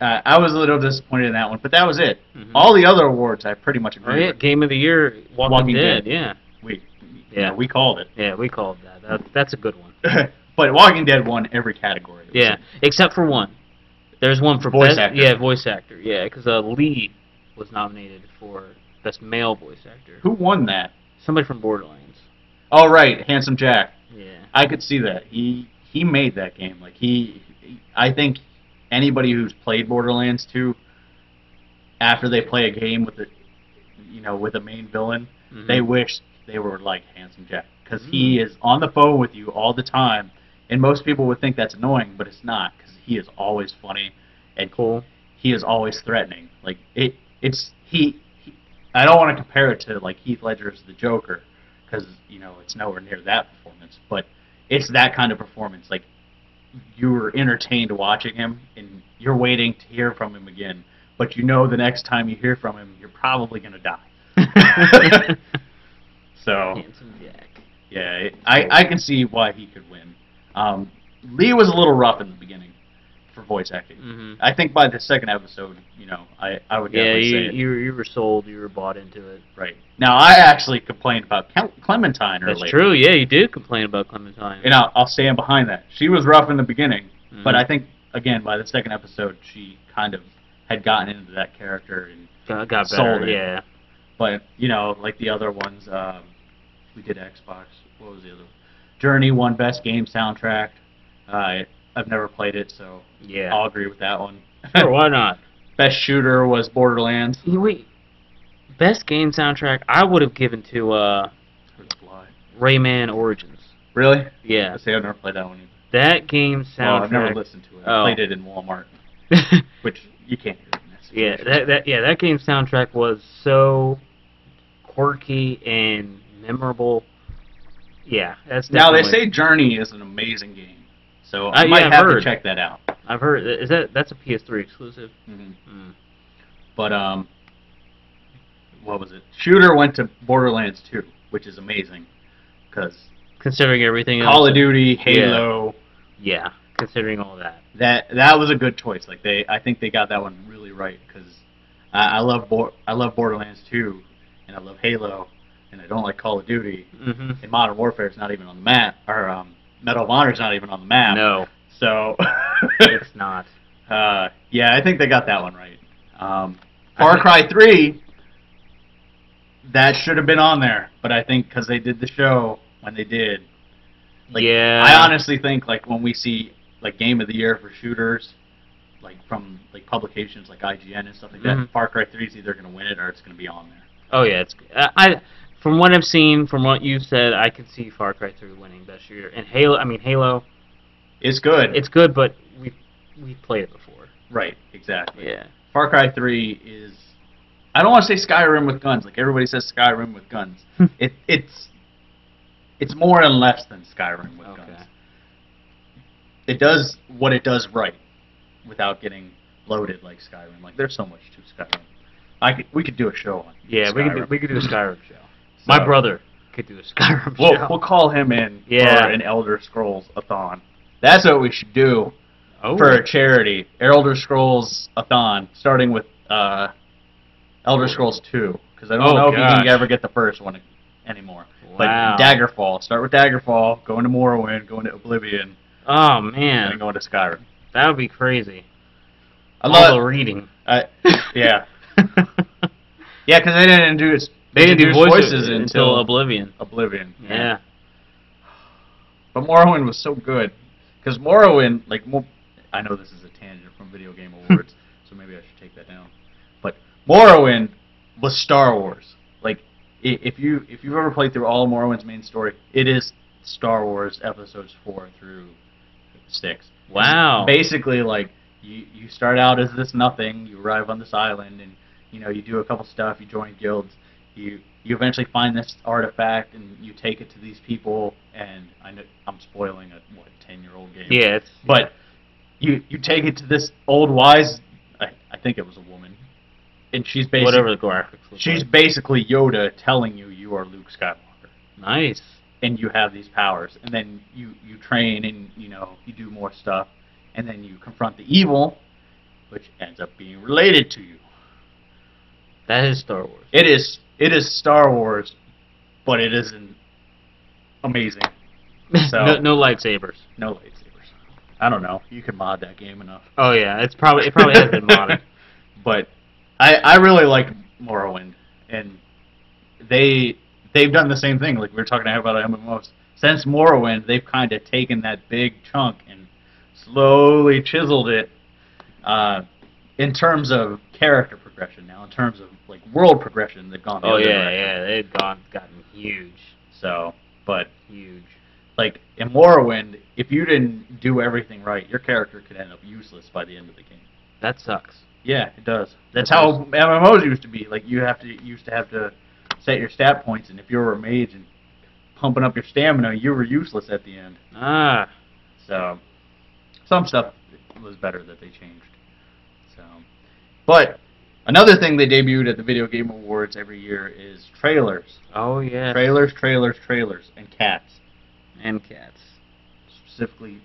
I was a little disappointed in that one, but that was it. Mhm. All the other awards I pretty much agree with. Game of the Year, Walking Dead. Yeah. We called it. Yeah, we called that. That's a good one. But Walking Dead won every category. Yeah, except for one. There's one for Voice best, actor. Yeah, voice actor. Yeah, because Lee was nominated for best male voice actor. Who won that? Somebody from Borderlands. Oh, right, Handsome Jack. Yeah. I could see that. He made that game. Like I think anybody who's played Borderlands 2, after they play a game with with a main villain, they wish they were like Handsome Jack, because he is on the phone with you all the time, and most people would think that's annoying, but it's not, because he is always funny and cool. He is always threatening. Like I don't want to compare it to like Heath Ledger's The Joker, because it's nowhere near that performance, but it's that kind of performance. Like, you're entertained watching him, and you're waiting to hear from him again, but the next time you hear from him, you're probably gonna die. So, Handsome Jack. yeah, I can see why he could win. Lee was a little rough in the beginning for voice acting. I think by the second episode, I would definitely say it. You were sold. You were bought into it. Right. Now, I actually complained about Clementine earlier. That's true. Yeah, you did complain about Clementine. And I'll stand behind that. She was rough in the beginning, but I think, again, by the second episode, she kind of had gotten into that character and got sold better. it. Yeah. But, like the other ones, we did Xbox. What was the other one? Journey won Best Game Soundtrack. I've never played it, so yeah, I'll agree with that one. Sure, why not? Best Shooter was Borderlands. Wait, Best Game Soundtrack I would have given to Rayman Origins. Really? Yeah. I say I've never played that one either. That game soundtrack. Well, I've never listened to it. I played it in Walmart, which you can't hear it in that situation. that game soundtrack was so quirky and memorable. Yeah, that's now definitely... they say Journey is an amazing game, so I might have to check that out. I've heard that's a PS3 exclusive. But what was it? Shooter went to Borderlands 2, which is amazing, because considering everything else, Call of Duty, Halo. Yeah, considering all that. That was a good choice. Like I think they got that one really right, because I love Borderlands 2, and I love Halo, and I don't like Call of Duty. And Modern Warfare is not even on the map, or Medal of Honor is not even on the map. No. So it's not. Yeah, I think they got that one right. Far Cry 3, that should have been on there, but I think because they did the show when they did. Like, yeah. I honestly think like when we see like Game of the Year for shooters, like from like publications like IGN and stuff like that, Far Cry 3 is either going to win it or it's going to be on there. Oh yeah, it's from what I've seen, from what you said, I can see Far Cry 3 winning Best Shooter. And Halo. It's good. It's good, but we've played it before. Right, exactly. Yeah. Far Cry 3 is, I don't want to say Skyrim with guns. Like everybody says Skyrim with guns. It's more and less than Skyrim with guns. It does what it does right, without getting loaded like Skyrim. Like there's so much to Skyrim. We could do a show on. Yeah, Skyrim. we could do a Skyrim show. My brother could do a Skyrim show. We'll call him in for an Elder Scrolls-a-thon. That's what we should do for a charity. Elder Scrolls-a-thon, starting with Elder Scrolls 2, because I don't know if you can ever get the first one anymore. Wow. But Daggerfall. Start with Daggerfall, go into Morrowind, go into Oblivion. Oh, man. And then go into Skyrim. That would be crazy. I love the reading. Yeah. Yeah, because they didn't do voices until Oblivion. Oblivion. Yeah. But Morrowind was so good, Because Morrowind, like, I know this is a tangent from Video Game Awards, so maybe I should take that down. But Morrowind was Star Wars. Like, if you've ever played through all of Morrowind's main story, it is Star Wars episodes 4 through 6. Wow. It's basically, like, you start out as this nothing, you arrive on this island, and you do a couple stuff, you join guilds, you eventually find this artifact, and you take it to these people, and I know I'm spoiling a 10-year-old game. Yeah, but you take it to this old wise, I think it was a woman, and she's basically whatever the graphics look she's like. basically Yoda telling you are Luke Skywalker. Nice. And you have these powers, and then you train, and you do more stuff, and then you confront the evil, which ends up being related to you. That is Star Wars. It is Star Wars, but it isn't amazing. So no lightsabers. No lightsabers. I don't know. You can mod that game enough. Oh yeah, it probably has been modded. But I really liked Morrowind, and they've done the same thing. Like we were talking about MMOs. Since Morrowind, they've kind of taken that big chunk and slowly chiseled it in terms of character progression. Now, in terms of like world progression, they've gone the other direction. They've gotten huge. So, but Huge. like in Morrowind, if you didn't do everything right, your character could end up useless by the end of the game. That sucks. Yeah, it does. That's how MMOs used to be. Like you used to have to set your stat points, and if you were a mage and pumping up your stamina, you were useless at the end. Ah. So some stuff was better that they changed. So, but another thing they debuted at the Video Game Awards every year is trailers. Oh yeah. Trailers, and cats. And cats. Specifically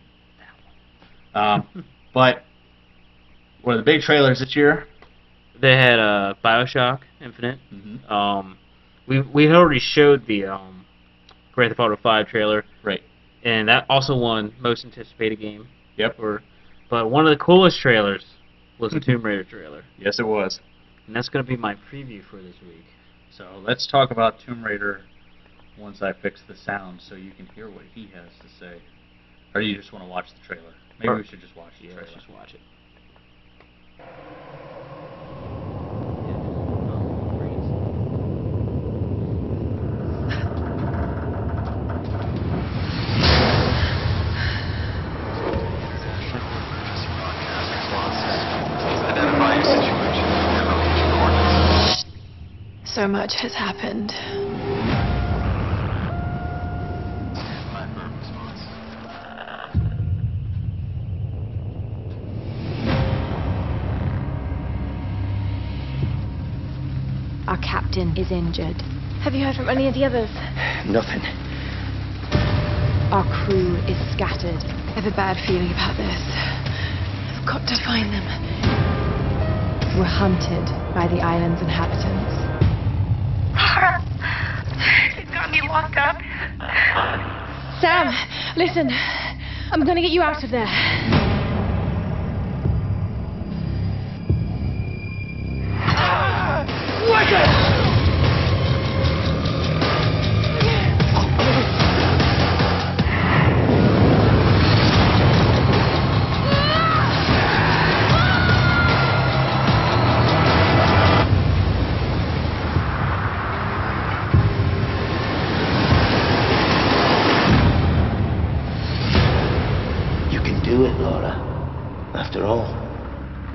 that one. But one of the big trailers this year. They had BioShock Infinite. Mm-hmm. We had already showed the Grand Theft Auto 5 trailer. Right. And that also won Most Anticipated Game. Yep. But one of the coolest trailers was the Tomb Raider trailer. Yes, it was. And that's going to be my preview for this week. So let's talk about Tomb Raider once I fix the sound so you can hear what he has to say. Or do you just want to watch the trailer? Maybe we should just watch the trailer. Let's just watch it. So much has happened. Our captain is injured. Have you heard from any of the others? Nothing. Our crew is scattered. I have a bad feeling about this. I've got to find them. We're hunted by the island's inhabitants. He's got me locked up. Sam, listen. I'm gonna get you out of there. Do it, Laura. After all,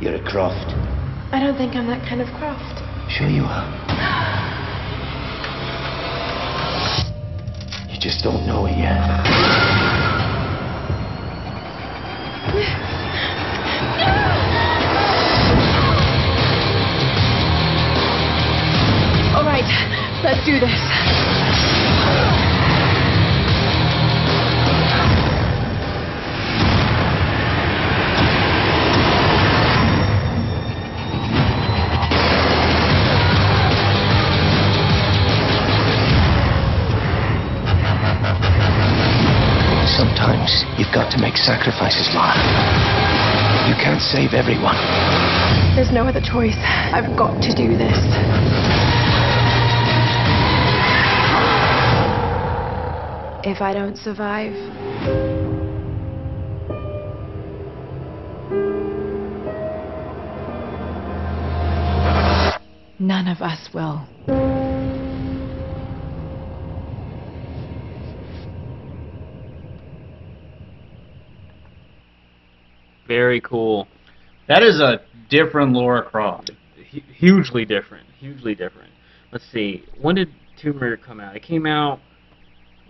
you're a Croft. I don't think I'm that kind of Croft. Sure you are. You just don't know it yet. All right, let's do this. Sometimes you've got to make sacrifices, Laura. You can't save everyone. There's no other choice. I've got to do this. If I don't survive, None of us will. Very cool. That is a different Lara Croft. Hugely different. Hugely different. Let's see. When did Tomb Raider come out? It came out,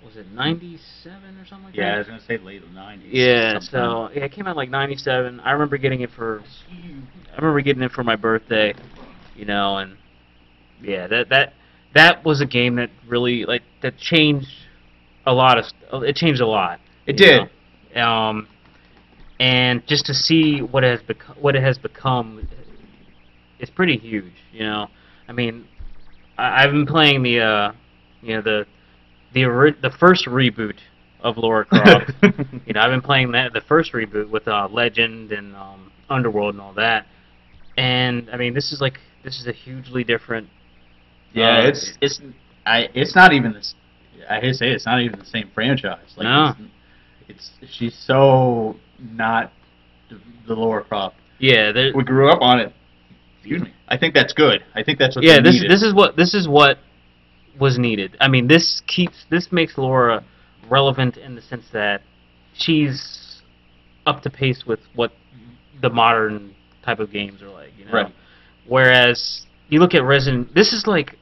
was it 97 or something like that? Yeah, I was going to say late 90s. Yeah, sometime. so yeah, it came out like 97. I remember getting it for my birthday, you know, and yeah, that was a game that really that changed a lot of it changed a lot. It did. Know? And just to see what it has become is pretty huge, you know. I mean, I've been playing the first reboot of Lara Croft. You know, I've been playing the first reboot with Legend and Underworld and all that. And I mean, this is a hugely different. Yeah, it's not even this. I hate to say it's not even the same franchise. Like, no. She's so not the Lara Croft. Yeah, we grew up on it. Excuse me. I think that's good. I think that's what. Yeah, they needed. this is what was needed. I mean, this makes Lara relevant in the sense that she's up to pace with what the modern type of games are like, you know. Right. Whereas you look at Resident, this is like,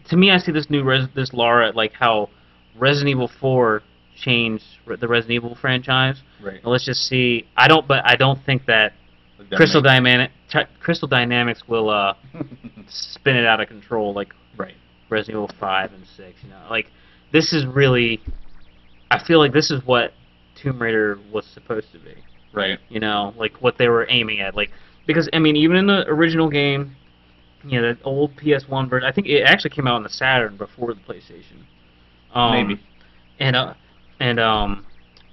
to me, I see this this Lara like how Resident Evil 4 changed the Resident Evil franchise. Right. Now, let's just see. I don't think that Crystal Dynamics will spin it out of control like Resident Evil 5 and 6. You know, like this is really. I feel like this is what Tomb Raider was supposed to be. Right. You know, like what they were aiming at. Like, because I mean, even in the original game, you know, the old PS1 version. I think it actually came out on the Saturn before the PlayStation. Maybe. And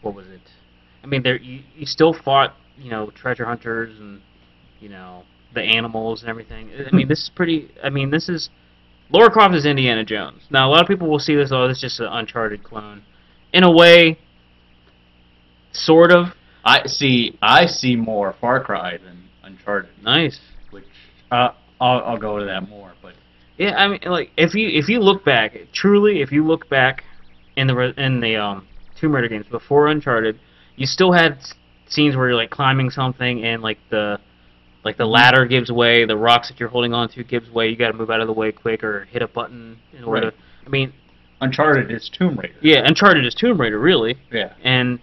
what was it? I mean, you still fought, you know, treasure hunters and, you know, the animals and everything. I mean, this is pretty. I mean, this is Lara Croft is Indiana Jones. Now, a lot of people will see this. Oh, this is just an Uncharted clone. In a way, sort of. I see more Far Cry than Uncharted. Nice. Which I'll go to that more, but yeah, I mean, like if you look back, truly, if you look back in the Tomb Raider games before Uncharted, you still had scenes where you're like climbing something and like the ladder gives way, the rocks that you're holding onto gives way. You got to move out of the way quick or hit a button in order to. I mean, Uncharted is Tomb Raider. Yeah, Uncharted is Tomb Raider, really. Yeah. And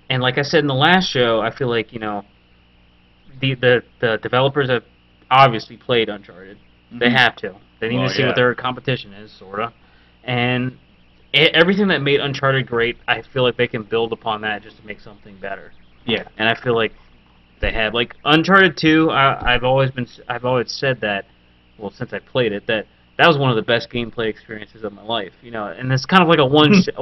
like I said in the last show, I feel like, you know, the developers have obviously played Uncharted. Mm-hmm. They have to. They need to see what their competition is, sorta. And everything that made Uncharted great, I feel like they can build upon that just to make something better. Yeah. And I feel like they have, like Uncharted 2. I've always said that, well, since I played it, that was one of the best gameplay experiences of my life. You know, and it's kind of like a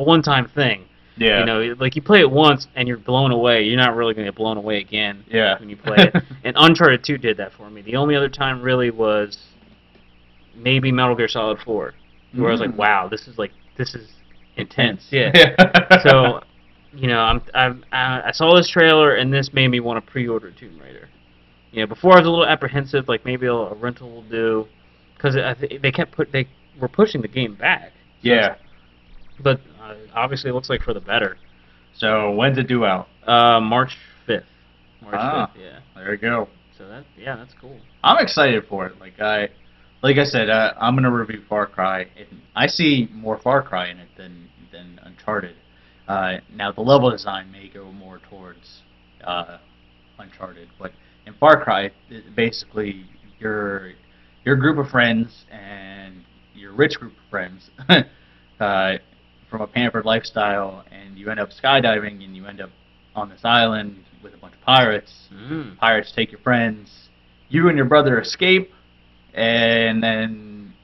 one-time thing. Yeah. You know, like you play it once and you're blown away. You're not really going to get blown away again. Yeah. When you play it. And Uncharted 2 did that for me. The only other time really was maybe Metal Gear Solid 4, where I was like, wow, this is intense. Yeah. So, you know, I saw this trailer and this made me want to pre-order Tomb Raider. You know, before I was a little apprehensive, like maybe a rental will do, because they were pushing the game back. Yeah. But obviously, it looks like for the better. So when's it due out? March 5th. March 5th, yeah. There you go. So that's cool. I'm excited for it. Like I said, I'm gonna review Far Cry. I see more Far Cry in it than Uncharted. Now the level design may go more towards Uncharted, but in Far Cry, basically your group of friends and your rich group of friends from a pampered lifestyle, and you end up skydiving, and you end up on this island with a bunch of pirates. Pirates take your friends. You and your brother escape, and then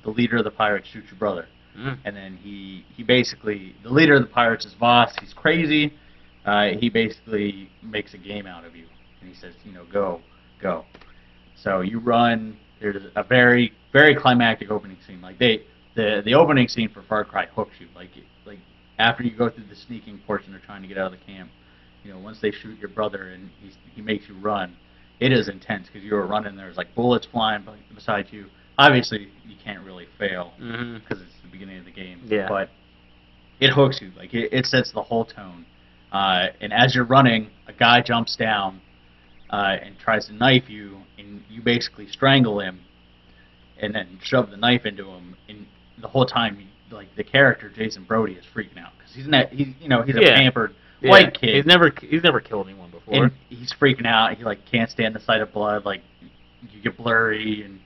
the leader of the pirates shoots your brother. And then he basically, the leader of the pirates is Voss. He's crazy. He basically makes a game out of you, and he says, you know, go. So you run. There's a very, very climactic opening scene. Like the opening scene for Far Cry hooks you. Like after you go through the sneaking portion of trying to get out of the camp, you know, once they shoot your brother and he makes you run, it is intense because you were running. There's like bullets flying beside you. obviously you can't really fail Mm-hmm. because it's the beginning of the game. Yeah. But it hooks you. Like it sets the whole tone. And as you're running, a guy jumps down and tries to knife you, and you basically strangle him, and then shove the knife into him. And the whole time, like the character Jason Brody is freaking out because he's a Yeah. pampered white kid. He's never killed anyone before. And he's freaking out. He like can't stand the sight of blood. Like you get blurry and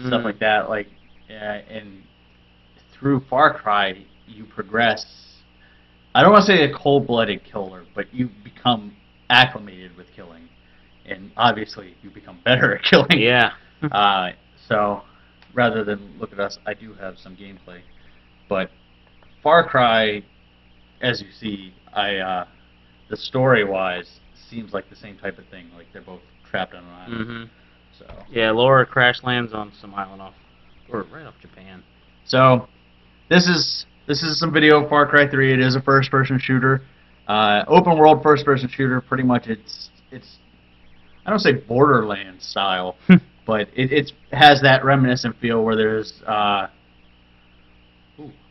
stuff like that. Like and through Far Cry, you progress. I don't want to say a cold-blooded killer, but you become acclimated with killing, and obviously you become better at killing. Yeah. So rather than look at us, I do have some gameplay, but Far Cry, as you see, the story-wise seems like the same type of thing. Like they're both trapped on an island. Mm-hmm. So Yeah, Laura crash lands on some island right off Japan. So this is some video of Far Cry 3. It is a first-person shooter, open world first-person shooter. Pretty much, it's I don't say Borderlands style, but it has that reminiscent feel where there's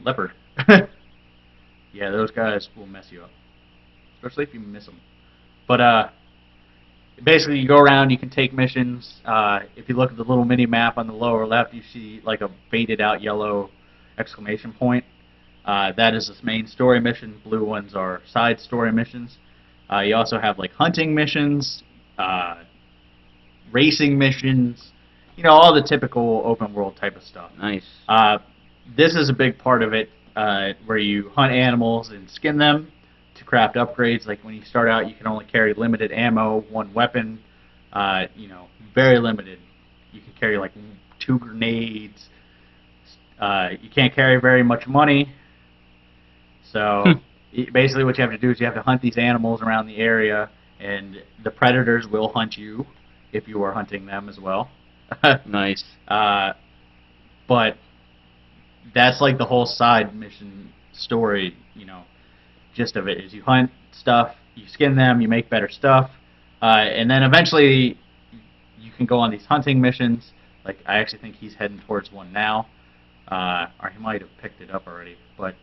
leopard. Yeah, those guys will mess you up, especially if you miss them. But basically, you go around. You can take missions. If you look at the little mini map on the lower left, you see like a faded out yellow exclamation point. That is the main story mission. Blue ones are side story missions. You also have like hunting missions, racing missions, all the typical open world type of stuff. Nice. This is a big part of it, where you hunt animals and skin them to craft upgrades. Like when you start out, you can only carry limited ammo, one weapon, very limited. You can carry like 2 grenades. You can't carry very much money. So basically what you have to do is you have to hunt these animals around the area, and the predators will hunt you if you are hunting them as well. Nice. But that's like the whole side mission story, gist of it is you hunt stuff, you skin them, you make better stuff, and then eventually you can go on these hunting missions. Like I actually think he's heading towards one now, or he might have picked it up already, but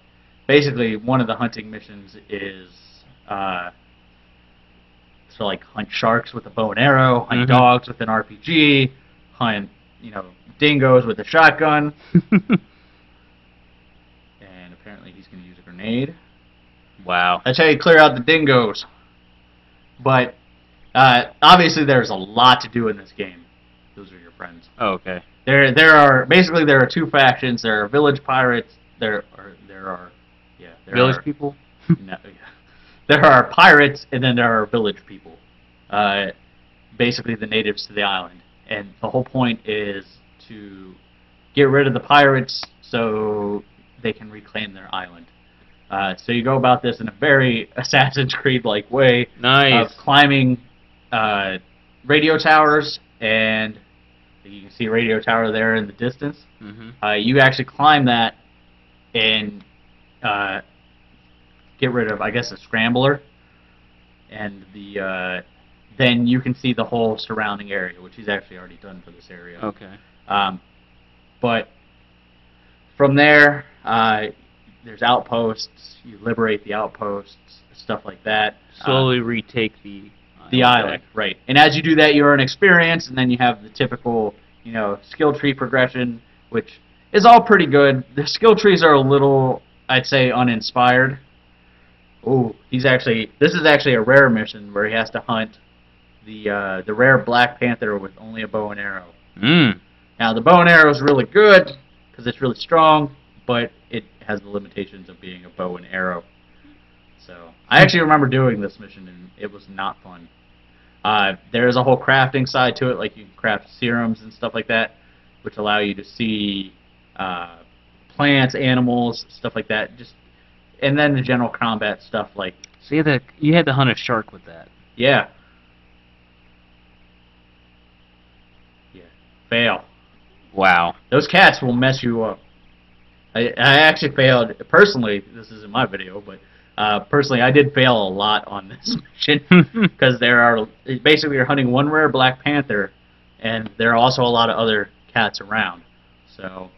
basically one of the hunting missions is so like hunt sharks with a bow and arrow, hunt dogs with an RPG, hunt dingoes with a shotgun. And apparently he's going to use a grenade. Wow. That's how you clear out the dingoes. But obviously there's a lot to do in this game. Those are your friends. Oh, okay. There are 2 factions. There are village pirates. There are Village people? No, there are pirates, and then there are village people. Basically the natives to the island. And the whole point is to get rid of the pirates so they can reclaim their island. So you go about this in a very Assassin's Creed-like way. Nice. Of climbing radio towers, and you can see a radio tower there in the distance. You actually climb that and get rid of, I guess, a scrambler, and then you can see the whole surrounding area, which he's actually already done for this area. Okay. But from there, there's outposts. You liberate the outposts, stuff like that. Slowly retake the island, right? And as you do that, you earn experience, and then you have the typical, skill tree progression, which is all pretty good. The skill trees are a little, I'd say, uninspired. Ooh, this is actually a rare mission where he has to hunt the rare Black Panther with only a bow and arrow. Now the bow and arrow is really good because it's really strong, but it has the limitations of being a bow and arrow. So I actually remember doing this mission, and it was not fun. There is a whole crafting side to it, like you can craft serums and stuff like that, which allow you to see plants, animals, stuff like that. And then the general combat stuff, like... So you had to hunt a shark with that. Yeah. Yeah. Fail. Wow. Those cats will mess you up. I actually failed, personally, this isn't my video, but personally I did fail a lot on this mission, because basically you're hunting one rare Black Panther, and there are also a lot of other cats around. So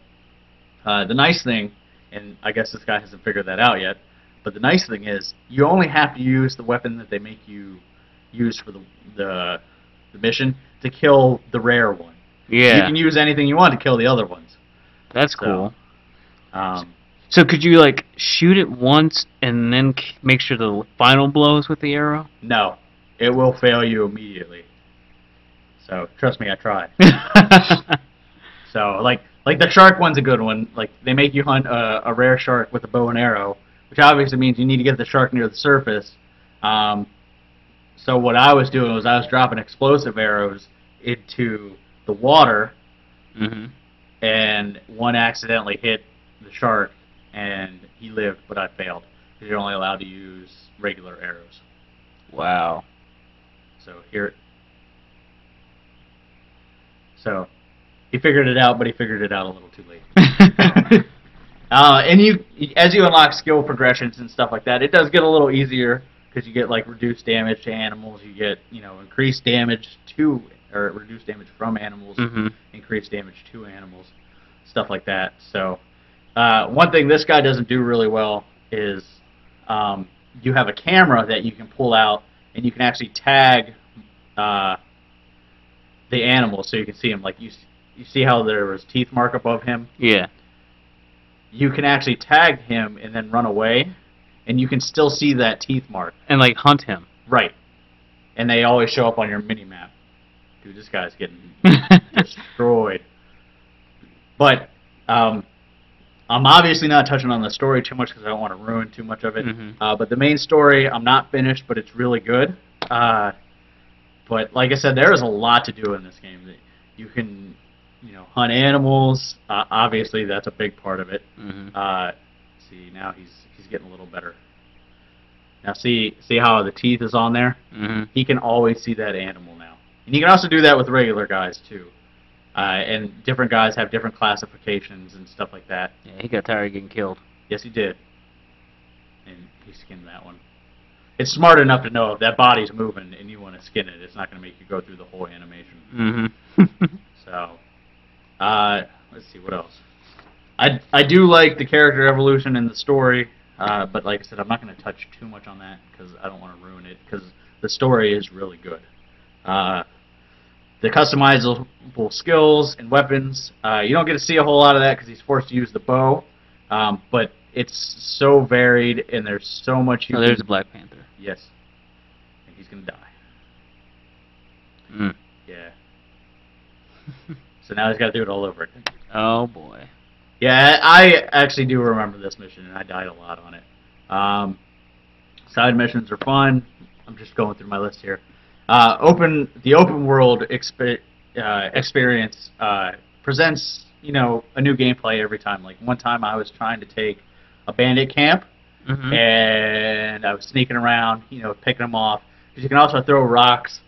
the nice thing, and I guess this guy hasn't figured that out yet, but the nice thing is you only have to use the weapon that they make you use for the mission to kill the rare one. Yeah. You can use anything you want to kill the other ones. That's cool. So, so could you like shoot it once and then make sure the final blows with the arrow? no, it will fail you immediately. So trust me, I tried. So like the shark one's a good one. Like they make you hunt a rare shark with a bow and arrow, which obviously means you need to get the shark near the surface. So what I was doing was I was dropping explosive arrows into the water, and one accidentally hit the shark, and he lived, but I failed because you're only allowed to use regular arrows. Wow. So So he figured it out, but he figured it out a little too late. And as you unlock skill progressions and stuff like that, it does get a little easier because you get like reduced damage to animals, you get increased damage to or reduced damage from animals, increased damage to animals, stuff like that. So one thing this guy doesn't do really well is you have a camera that you can pull out and you can actually tag the animals so you can see him. Like you see how there was teeth mark above him? Yeah. You can actually tag him and then run away, and you can still see that teeth mark. And like hunt him. Right. And they always show up on your mini-map. Dude, this guy's getting destroyed. But I'm obviously not touching on the story too much because I don't want to ruin too much of it. But the main story, I'm not finished, but it's really good. But like I said, there is a lot to do in this game. You can, hunt animals. Obviously, that's a big part of it. See, now he's getting a little better. Now see how the teeth is on there? He can always see that animal now. And you can also do that with regular guys too. And different guys have different classifications and stuff like that. Yeah, he got tired of getting killed. Yes, he did. And he skinned that one. It's smart enough to know if that body's moving and you want to skin it, it's not going to make you go through the whole animation. So, let's see, what else? I do like the character evolution in the story, but like I said, I'm not going to touch too much on that because I don't want to ruin it, because the story is really good. The customizable skills and weapons, you don't get to see a whole lot of that because he's forced to use the bow, but it's so varied and there's so much you there's a Black Panther. Yes. And he's going to die. Yeah. So now he's got to do it all over again. Oh, boy. Yeah, I actually do remember this mission, and I died a lot on it. Side missions are fun. I'm just going through my list here. The open world experience presents, a new gameplay every time. Like one time I was trying to take a bandit camp, and I was sneaking around, picking them off. Because you can also throw rocks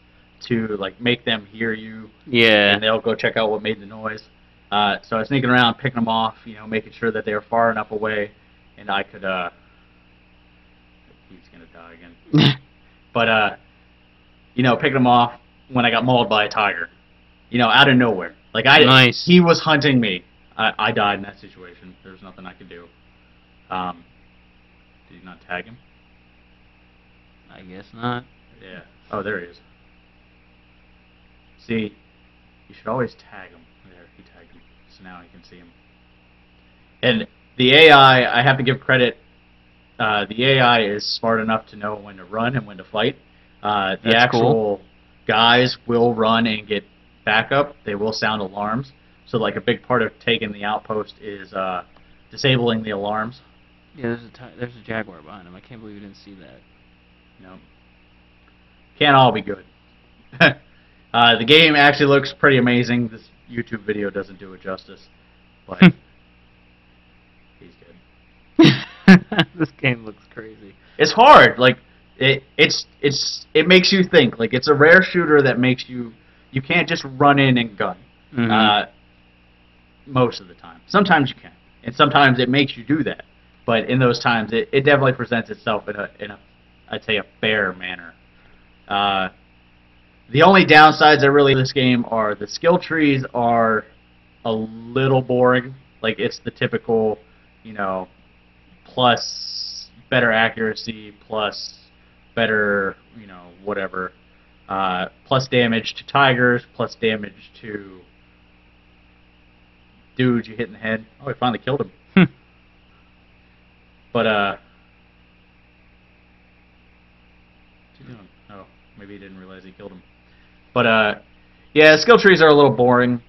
to like make them hear you. Yeah. And they'll go check out what made the noise. So I was sneaking around, picking them off, making sure that they were far enough away, and I could. He's gonna die again. But picking them off when I got mauled by a tiger, out of nowhere. Like nice. He was hunting me. I died in that situation. There was nothing I could do. Did you not tag him? I guess not. Yeah. Oh, there he is. See, you should always tag him. There, he tagged him. So now you can see him. And the AI, I have to give credit. The AI is smart enough to know when to run and when to fight. The actual guys will run and get backup. They will sound alarms. So, like, a big part of taking the outpost is disabling the alarms. Yeah, there's a jaguar behind him. I can't believe you didn't see that. No. Can't all be good. The game actually looks pretty amazing. This YouTube video doesn't do it justice. But he's good. This game looks crazy. It's hard. Like it makes you think. Like it's a rare shooter that makes you can't just run in and gun. Most of the time. Sometimes you can, and sometimes it makes you do that. But in those times, it definitely presents itself in a I'd say a fair manner. The only downsides I really this game are the skill trees are a little boring. Like, it's the typical, you know, plus better accuracy, plus better, you know, whatever. Plus damage to tigers, plus damage to dudes you hit in the head. Oh, we finally killed him. But, what's he doing? Oh, maybe he didn't realize he killed him. But, yeah, skill trees are a little boring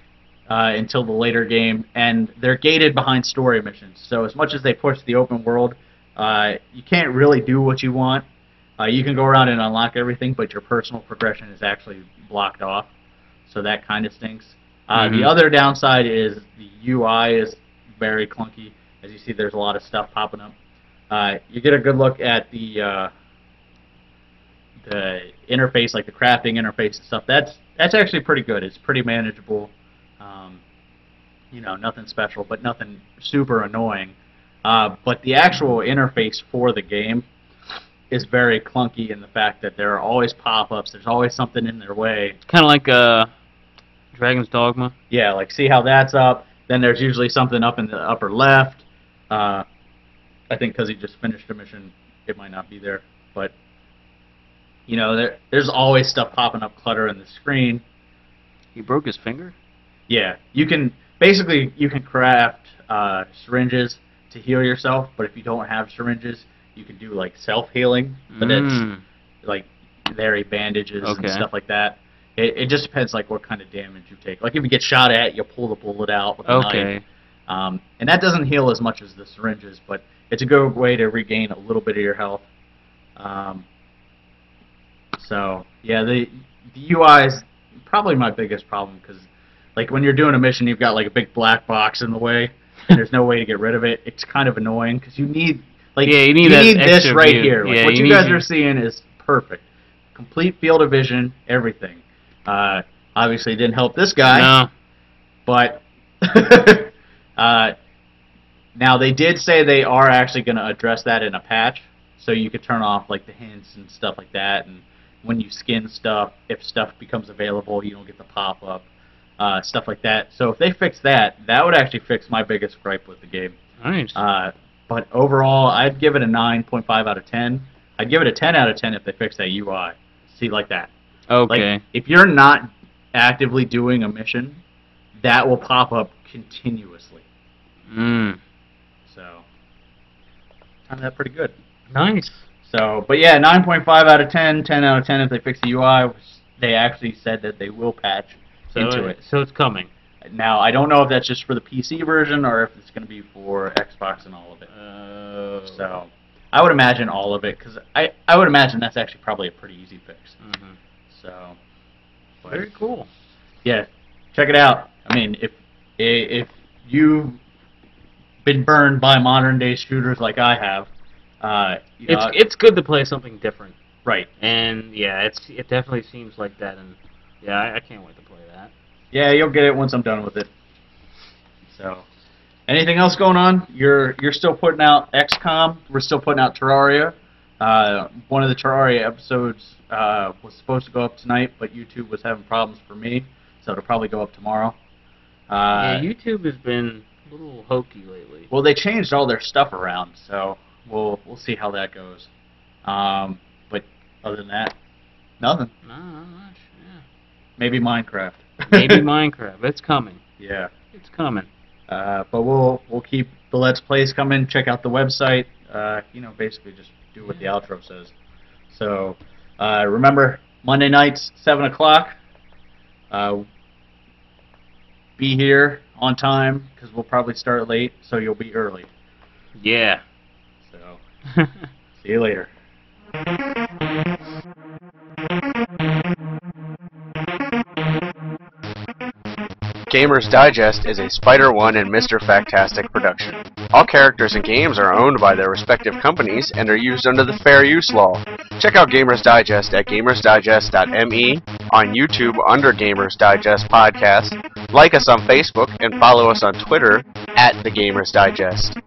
until the later game, and they're gated behind story missions. So as much as they push the open world, you can't really do what you want. You can go around and unlock everything, but your personal progression is actually blocked off. So that kind of stinks. The other downside is the UI is very clunky. As you see, there's a lot of stuff popping up. You get a good look at the interface, like the crafting interface and stuff. That's actually pretty good. It's pretty manageable. You know, nothing special, but nothing super annoying. But the actual interface for the game is very clunky in the fact that there are always pop-ups. There's always something in their way. Kind of like Dragon's Dogma. Yeah, like see how that's up. Then there's usually something up in the upper left. I think because he just finished a mission, it might not be there. But, you know, there's always stuff popping up clutter in the screen. He broke his finger? Yeah, you can craft syringes to heal yourself, but if you don't have syringes, you can do like self-healing, but it's like very bandages and stuff like that. It just depends like what kind of damage you take. Like if you get shot at, you'll pull the bullet out with a knife. And that doesn't heal as much as the syringes, but it's a good way to regain a little bit of your health. So yeah, the UI is probably my biggest problem because like when you're doing a mission, you've got like a big black box in the way, and there's no way to get rid of it. It's kind of annoying because you need like you need this right here. Like what you guys are seeing is perfect, complete field of vision, everything. Obviously, it didn't help this guy. No. But now they did say they are actually going to address that in a patch, so you could turn off like the hints and stuff like that. And when you skin stuff, if stuff becomes available, you don't get the pop up, stuff like that. So if they fix that, that would actually fix my biggest gripe with the game. Nice. But overall, I'd give it a 9.5 out of 10. I'd give it a 10 out of 10 if they fix that UI. See, like that. Okay. Like, if you're not actively doing a mission, that will pop up continuously. So, found that pretty good. Nice. So, but yeah, 9.5 out of 10, 10 out of 10 if they fix the UI, which they actually said that they will patch into it. So it's coming. Now, I don't know if that's just for the PC version or if it's going to be for Xbox and all of it. So, I would imagine all of it, because I would imagine that's actually probably a pretty easy fix. So, but, very cool. Yeah, check it out. I mean, if you've been burned by modern day shooters like I have, you know, it's good to play something different. Right. And yeah, it definitely seems like that, and yeah, I can't wait to play that. Yeah, you'll get it once I'm done with it. So, anything else going on? You're still putting out XCOM. We're still putting out Terraria. One of the Terraria episodes was supposed to go up tonight, but YouTube was having problems for me, so it'll probably go up tomorrow. Yeah, YouTube has been a little hokey lately. Well, they changed all their stuff around, so we'll see how that goes. But other than that, nothing. No, not much. Yeah. Maybe Minecraft. Maybe Minecraft. It's coming. Yeah. It's coming. But we'll keep the Let's Plays coming. Check out the website. You know, basically just do what the outro says. So, remember, Monday nights, 7 o'clock. Be here on time, because we'll probably start late, so you'll be early. Yeah. So, see you later. Gamers Digest is a Spider One and Mr. Faktastic production. All characters and games are owned by their respective companies and are used under the Fair Use Law. Check out Gamers Digest at gamersdigest.me, on YouTube under Gamers Digest Podcast, like us on Facebook, and follow us on Twitter at The Gamers Digest.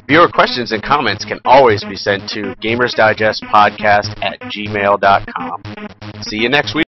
Viewer questions and comments can always be sent to gamersdigestpodcast@gmail.com. See you next week.